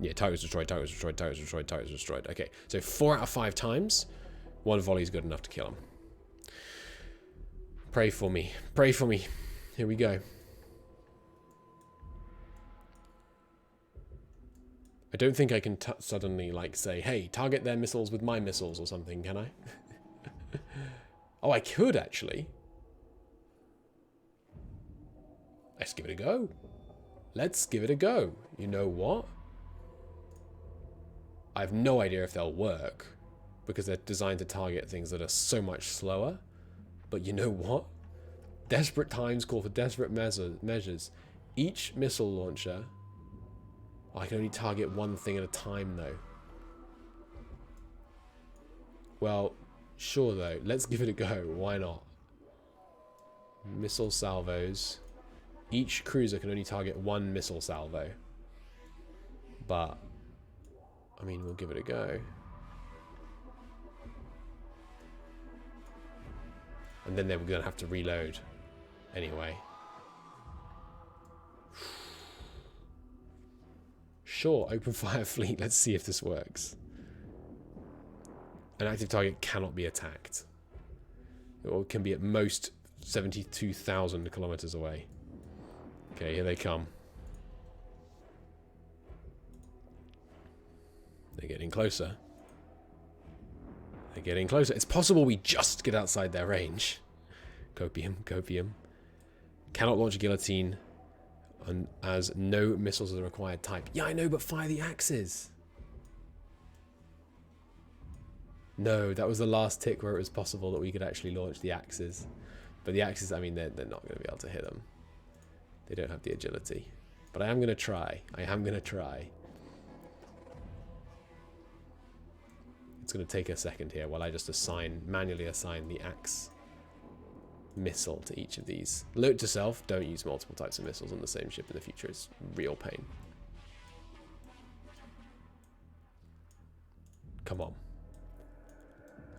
Yeah, target was destroyed, target was destroyed, target was destroyed, target was destroyed. Okay, so 4 out of 5 times, 1 volley is good enough to kill them. Pray for me. Pray for me. Here we go. I don't think I can suddenly, like, say, hey, target their missiles with my missiles or something, can I? Oh, I could, actually. Let's give it a go. Let's give it a go. You know what? I have no idea if they'll work, because they're designed to target things that are so much slower. But you know what? Desperate times call for desperate measures. Each missile launcher... Oh, I can only target 1 thing at a time, though. Well, sure, though. Let's give it a go. Why not? Missile salvos. Each cruiser can only target 1 missile salvo. But, I mean, we'll give it a go. And then they're going to have to reload anyway. Sure, open fire fleet. Let's see if this works. An active target cannot be attacked. It can be at most 72,000 kilometers away. Okay, here they come. They're getting closer. They're getting closer. It's possible we just get outside their range. Copium, copium. Cannot launch a guillotine. As no missiles are the required type. Yeah, I know, but fire the axes. No, that was the last tick where it was possible that we could actually launch the axes. But the axes, I mean, they're not going to be able to hit them. They don't have the agility. But I am going to try. I am going to try. It's going to take a second here while I just manually assign the axe missile to each of these. Note to self, don't use multiple types of missiles on the same ship in the future. It's real pain. Come on.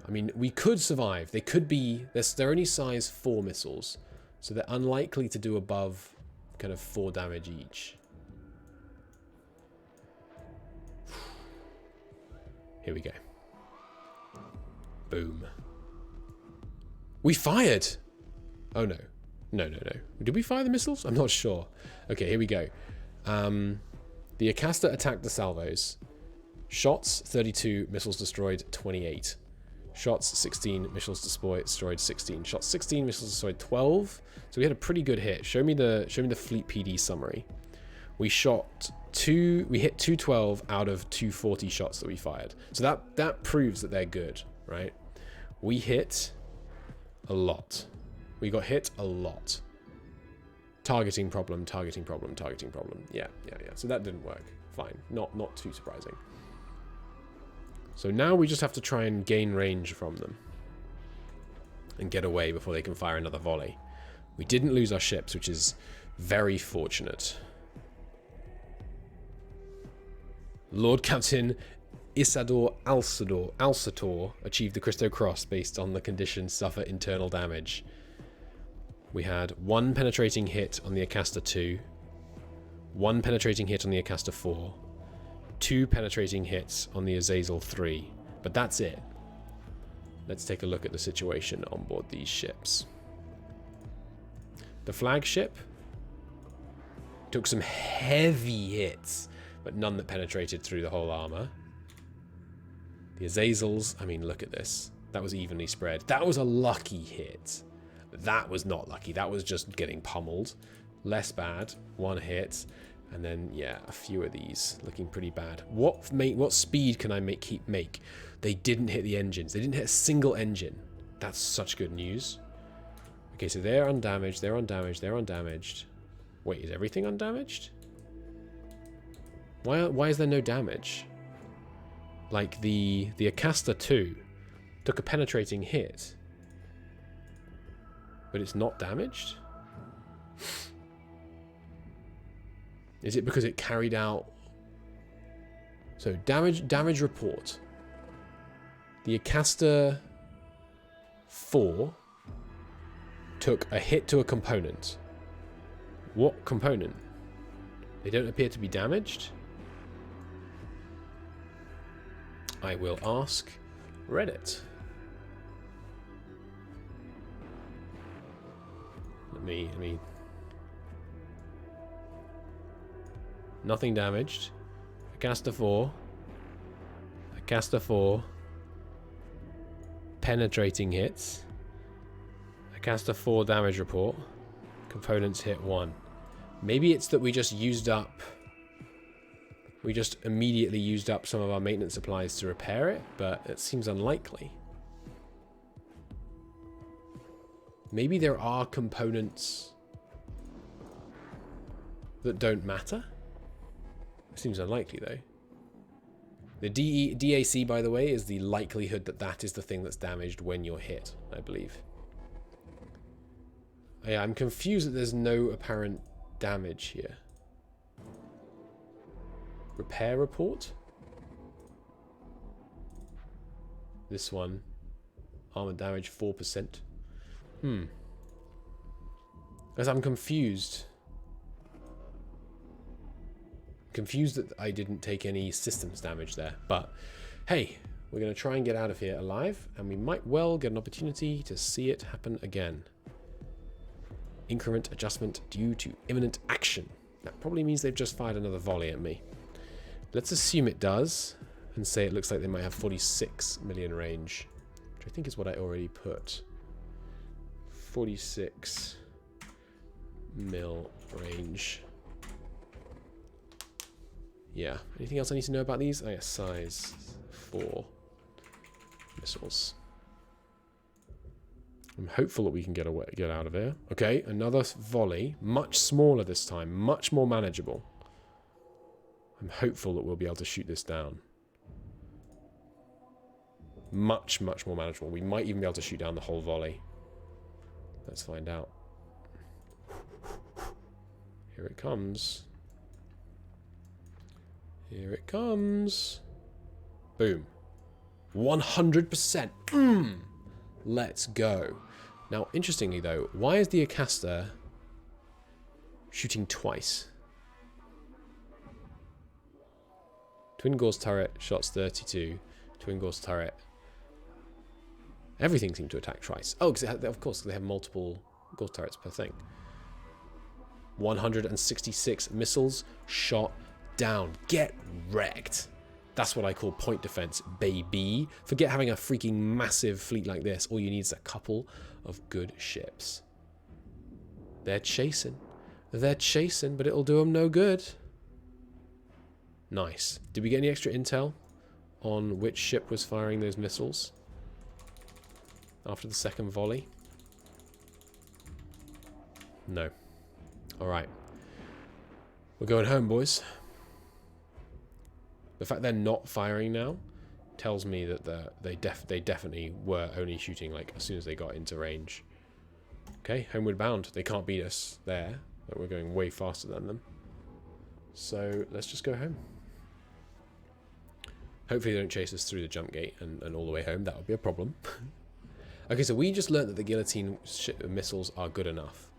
I mean, we could survive. They could be... They're only size 4 missiles, so they're unlikely to do above kind of 4 damage each. Here we go. Boom. We fired! Oh, no. No. Did we fire the missiles? I'm not sure. Okay, here we go. The Acasta attacked the salvos. Shots, 32. Missiles destroyed, 28. Shots, 16. Missiles destroyed, 16. Shots, 16. Missiles destroyed, 12. So we had a pretty good hit. Show me the fleet PD summary. We shot 2... We hit 212 out of 240 shots that we fired. So that proves that they're good, right? We hit a lot. We got hit a lot. Targeting problem, targeting problem, targeting problem. Yeah. So that didn't work. Fine. Not too surprising. So now we just have to try and gain range from them. And get away before they can fire another volley. We didn't lose our ships, which is very fortunate. Lord Captain Isador Alsator achieved the Christo Cross based on the condition suffer internal damage. We had 1 penetrating hit on the Acasta 2, 1 penetrating hit on the Acasta 4, 2 penetrating hits on the Azazel 3, but that's it. Let's take a look at the situation on board these ships. The flagship took some heavy hits, but none that penetrated through the whole armor. The Azazels, I mean, look at this. That was evenly spread. That was a lucky hit. That was not lucky. That was just getting pummeled. Less bad. 1 hit. And then, yeah, a few of these looking pretty bad. What speed can I make? They didn't hit the engines. They didn't hit a single engine. That's such good news. Okay, so they're undamaged. They're undamaged. They're undamaged. Wait, is everything undamaged? Why is there no damage? Like the Acasta 2 took a penetrating hit. But it's not damaged? Is it because it carried out... So, damage report. The Acasta 4 took a hit to a component. What component? They don't appear to be damaged? I will ask Reddit. Let me... Nothing damaged. Acasta 4. Acasta 4. Penetrating hits. Acasta 4 damage report. Components hit 1. Maybe it's that we just used up... We just immediately used up some of our maintenance supplies to repair it, but it seems unlikely. Maybe there are components that don't matter? It seems unlikely, though. The DAC, by the way, is the likelihood that that is the thing that's damaged when you're hit, I believe. Yeah, I'm confused that there's no apparent damage here. Repair report? This one. Armor damage 4%. Because I'm confused. Confused that I didn't take any systems damage there. But, hey, we're going to try and get out of here alive. And we might well get an opportunity to see it happen again. Increment adjustment due to imminent action. That probably means they've just fired another volley at me. Let's assume it does, and say it looks like they might have 46 million range, which I think is what I already put. 46 mil range. Yeah. Anything else I need to know about these? Oh yeah, size 4 missiles. I'm hopeful that we can get out of here. Okay, another volley, much smaller this time, much more manageable. I'm hopeful that we'll be able to shoot this down. Much, much more manageable. We might even be able to shoot down the whole volley. Let's find out. Here it comes. Here it comes. Boom. 100%. Let's go. Now, interestingly though, why is the Acasta shooting twice? Twin Gauss turret, shots 32. Twin Gauss turret. Everything seemed to attack twice. Oh, because of course they have multiple Gauss turrets per thing. 166 missiles shot down. Get wrecked. That's what I call point defense, baby. Forget having a freaking massive fleet like this. All you need is a couple of good ships. They're chasing. They're chasing, but it'll do them no good. Nice. Did we get any extra intel on which ship was firing those missiles after the second volley? No. Alright. We're going home, boys. The fact they're not firing now tells me that they definitely were only shooting like as soon as they got into range. Okay, homeward bound. They can't beat us there. But we're going way faster than them. So let's just go home. Hopefully they don't chase us through the jump gate and all the way home. That would be a problem. Okay, so we just learned that the guillotine missiles are good enough.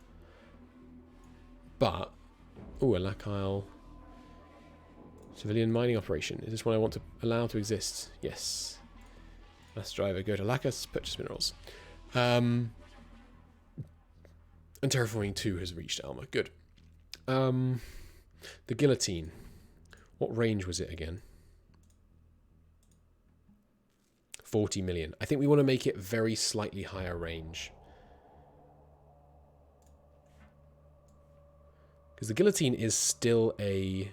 But... ooh, a Lackile... civilian mining operation. Is this one I want to allow to exist? Yes. Mass driver, go to Lacus, purchase minerals. And Terraforming 2 has reached Alma. Good. The guillotine. What range was it again? 40 million. I think we want to make it very slightly higher range. Because the guillotine is still a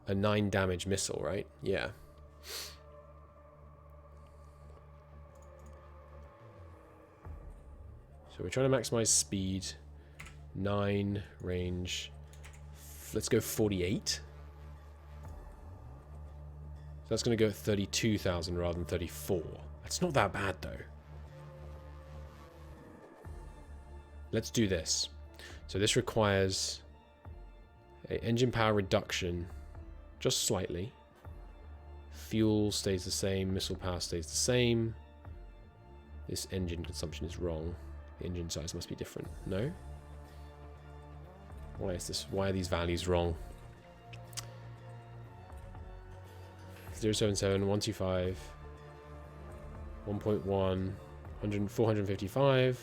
9 damage missile, right? Yeah. So we're trying to maximize speed. 9 range. Let's go 48. So that's going to go at 32,000 rather than 34. That's not that bad, though. Let's do this. So this requires an engine power reduction, just slightly. Fuel stays the same. Missile power stays the same. This engine consumption is wrong. The engine size must be different. No? Why is this? Why are these values wrong? 077, 125, 1.1, 455.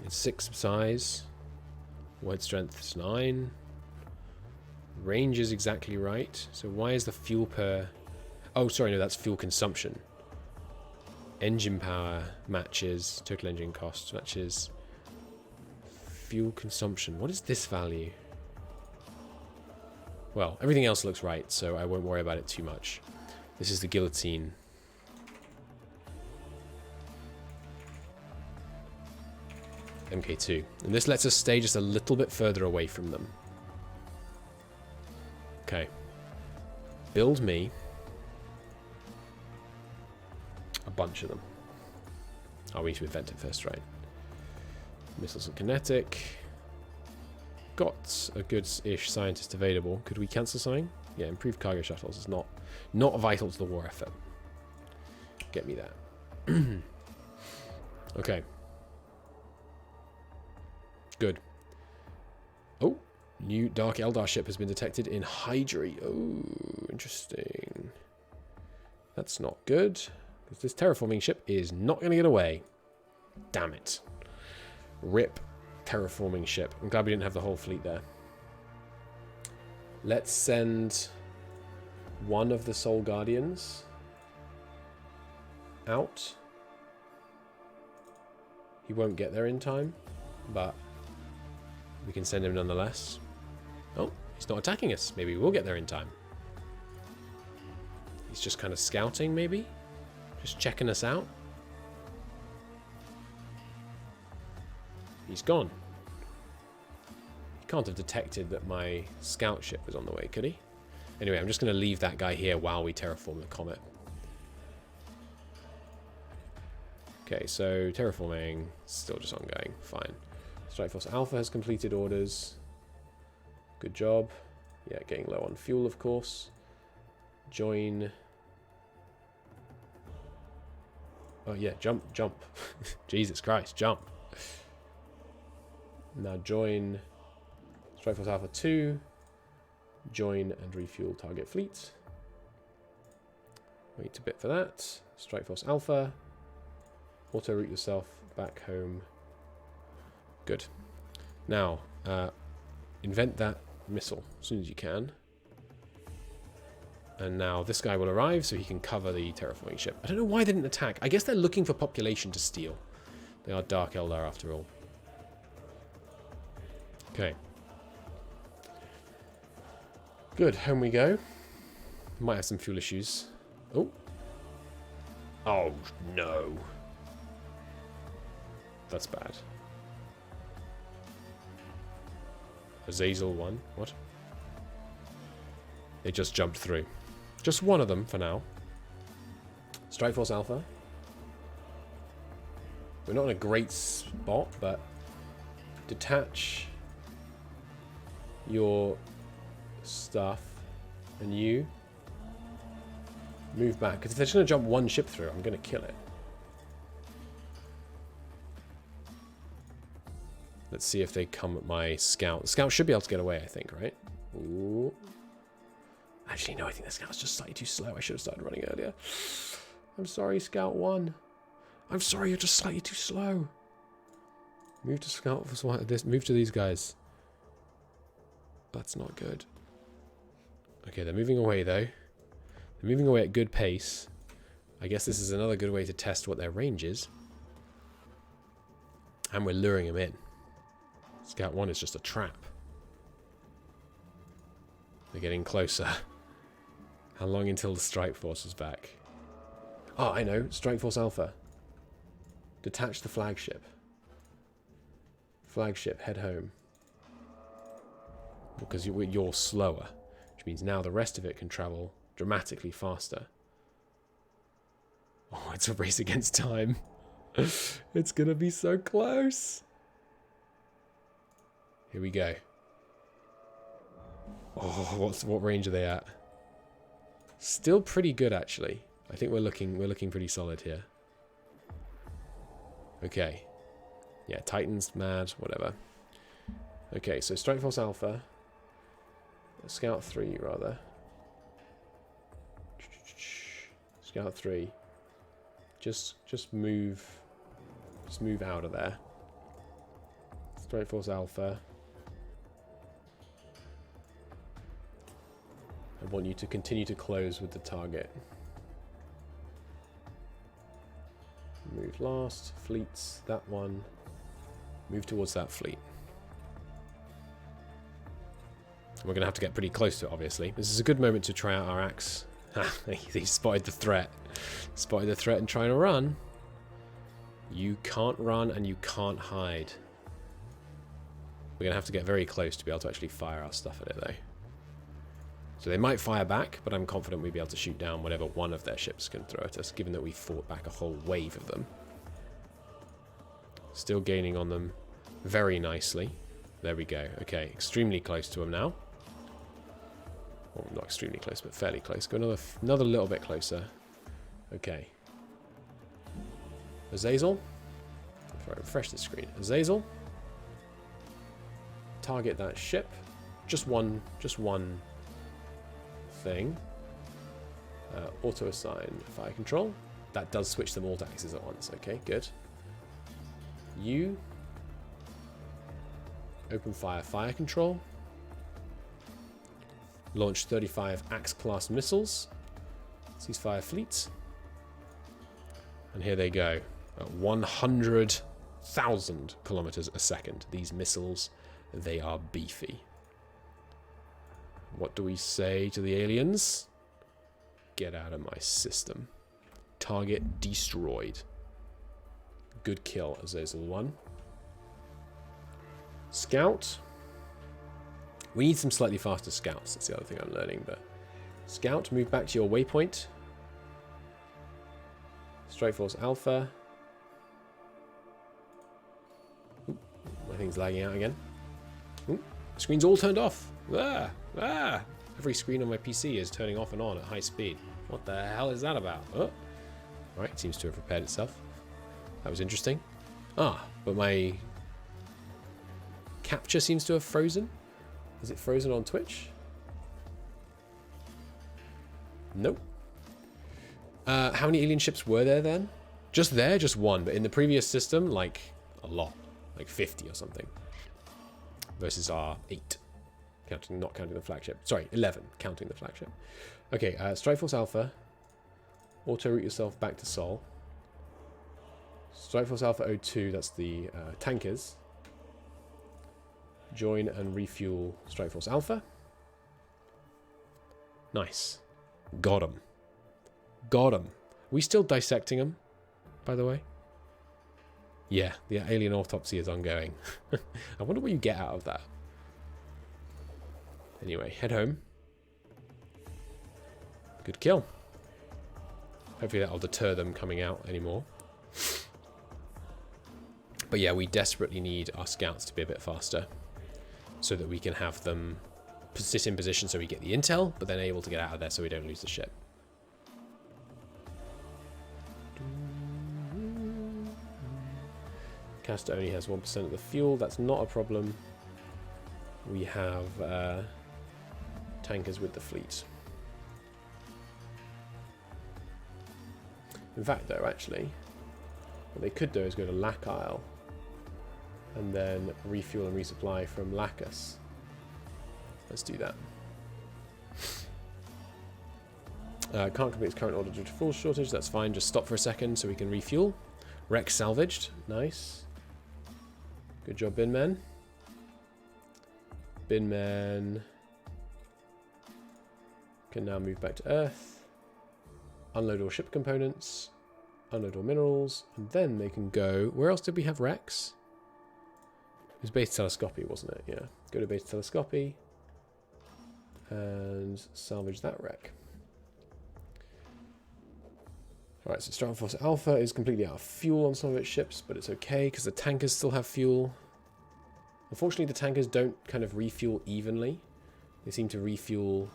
It's 6 size. Wide strength is 9. Range is exactly right. So why is the fuel per... oh, sorry, no, that's fuel consumption. Engine power matches. Total engine cost matches. Fuel consumption. What is this value? Well, everything else looks right, so I won't worry about it too much. This is the guillotine. MK2. And this lets us stay just a little bit further away from them. Okay. Build me a bunch of them. Oh, we need to invent it first, right? Missiles and kinetic. Got a good-ish scientist available. Could we cancel something? Yeah, improved cargo shuttles is not vital to the war effort. Get me that. Okay. Good. Oh, new Dark Eldar ship has been detected in Hydri. Oh, interesting. That's not good. Because this terraforming ship is not going to get away. Damn it. Rip terraforming ship. I'm glad we didn't have the whole fleet there. Let's send one of the Soul Guardians out. He won't get there in time, but we can send him nonetheless. Oh, he's not attacking us. Maybe we'll get there in time. He's just kind of scouting, maybe? Just checking us out. He's gone. He can't have detected that my scout ship was on the way, could he? Anyway, I'm just going to leave that guy here while we terraform the comet. Okay, so terraforming, still just ongoing. Fine. Strike Force Alpha has completed orders. Good job. Yeah, getting low on fuel, of course. Join. Oh, yeah, jump. Jesus Christ, jump. Now join Strike Force Alpha 2. Join and refuel target fleet. Wait a bit for that. Strike Force Alpha. Auto-route yourself back home. Good. Now, invent that missile as soon as you can. And now this guy will arrive so he can cover the terraforming ship. I don't know why they didn't attack. I guess they're looking for population to steal. They are Dark Eldar after all. Okay. Good, home we go. Might have some fuel issues. Oh. Oh, no. That's bad. Azazel 1. What? They just jumped through. Just one of them for now. Strike Force Alpha. We're not in a great spot, but detach your stuff and you move back. Because if they're just going to jump one ship through, I'm going to kill it. Let's see if they come at my scout. The scout should be able to get away, I think, right? Ooh. Actually, no, I think the scout's just slightly too slow. I should have started running earlier. I'm sorry, Scout 1. I'm sorry, you're just slightly too slow. Move to Scout. Move to these guys. That's not good. Okay, they're moving away, though. They're moving away at good pace. I guess this is another good way to test what their range is. And we're luring them in. Scout 1 is just a trap. They're getting closer. How long until the Strike Force is back? Oh, I know. Strike Force Alpha. Detach the flagship. Flagship, head home. Because you're slower. Which means now the rest of it can travel dramatically faster. Oh, it's a race against time. It's gonna be so close. Here we go. Oh, what range are they at? Still pretty good, actually. I think we're looking pretty solid here. Okay. Yeah, Titan's mad, whatever. Okay, so Strike Force Alpha. Scout 3, rather. Scout 3. Just move out of there. Strike Force Alpha. I want you to continue to close with the target. Move last. Fleets. That one. Move towards that fleet. We're going to have to get pretty close to it, obviously. This is a good moment to try out our axe. He spotted the threat. Spotted the threat and trying to run. You can't run and you can't hide. We're going to have to get very close to be able to actually fire our stuff at it, though. So they might fire back, but I'm confident we'll be able to shoot down whatever one of their ships can throw at us, given that we fought back a whole wave of them. Still gaining on them very nicely. There we go. Okay, extremely close to them now. Well, not extremely close, but fairly close. Go another little bit closer. Okay. Azazel. If I refresh the screen. Azazel. Target that ship. Just one thing. Auto assign fire control. That does switch them all to axes at once. Okay, good. You open fire control. Launch 35 axe class missiles. Ceasefire fleets. And here they go. At 100,000 kilometers a second. These missiles, they are beefy. What do we say to the aliens? Get out of my system. Target destroyed. Good kill, Azazel 1. Scout. We need some slightly faster scouts. That's the other thing I'm learning. But Scout, move back to your waypoint. Strike Force Alpha. Ooh, my thing's lagging out again. Ooh, the screen's all turned off. Every screen on my PC is turning off and on at high speed. What the hell is that about? Oh. Alright, it seems to have repaired itself. That was interesting. Ah, but my capture seems to have frozen. Is it frozen on Twitch? Nope. How many alien ships were there then? Just there, just one. But in the previous system, like a lot. Like 50 or something. Versus our 8. Not counting the flagship. Sorry, 11, counting the flagship. Okay, Strike Force Alpha. Auto-route yourself back to Sol. Strike Force Alpha 02, that's the tankers. Join and refuel Strike Force Alpha. Nice. Got him. Got him. Are we still dissecting him, by the way? Yeah, the alien autopsy is ongoing. I wonder what you get out of that. Anyway, head home. Good kill. Hopefully that'll deter them coming out anymore. But yeah, we desperately need our scouts to be a bit faster so that we can have them sit in position so we get the intel, but then able to get out of there so we don't lose the ship. Caster only has 1% of the fuel. That's not a problem. We have tankers with the fleet. In fact, though, actually, what they could do is go to Lac Isle and then refuel and resupply from Lacus. Let's do that. Can't complete its current order due to fuel shortage. That's fine. Just stop for a second so we can refuel. Wreck salvaged. Nice. Good job, Binman. Binman can now move back to Earth. Unload all ship components. Unload all minerals. And then they can go... Where else did we have wrecks? It was Beta Telescopy, wasn't it? Yeah. Go to Beta Telescopy. And salvage that wreck. Alright, so Strike Force Alpha is completely out of fuel on some of its ships, but it's okay because the tankers still have fuel. Unfortunately, the tankers don't kind of refuel evenly. They seem to refuel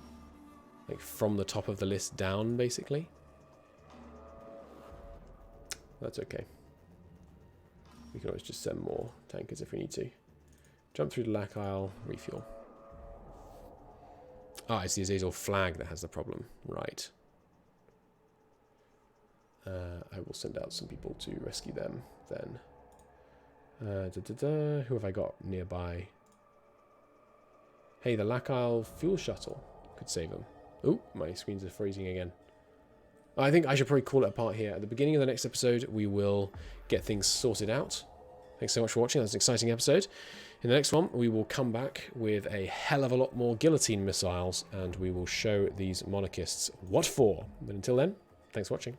like from the top of the list down, basically. That's okay. We can always just send more tankers if we need to. Jump through the Lac Isle, refuel. Ah, it's the Azazel flag that has the problem. Right. I will send out some people to rescue them then. Who have I got nearby? Hey, the Lac Isle fuel shuttle could save them. Oh, my screens are freezing again. I think I should probably call it a part here. At the beginning of the next episode, we will get things sorted out. Thanks so much for watching. That's an exciting episode. In the next one, we will come back with a hell of a lot more guillotine missiles, and we will show these monarchists what for. But until then, thanks for watching.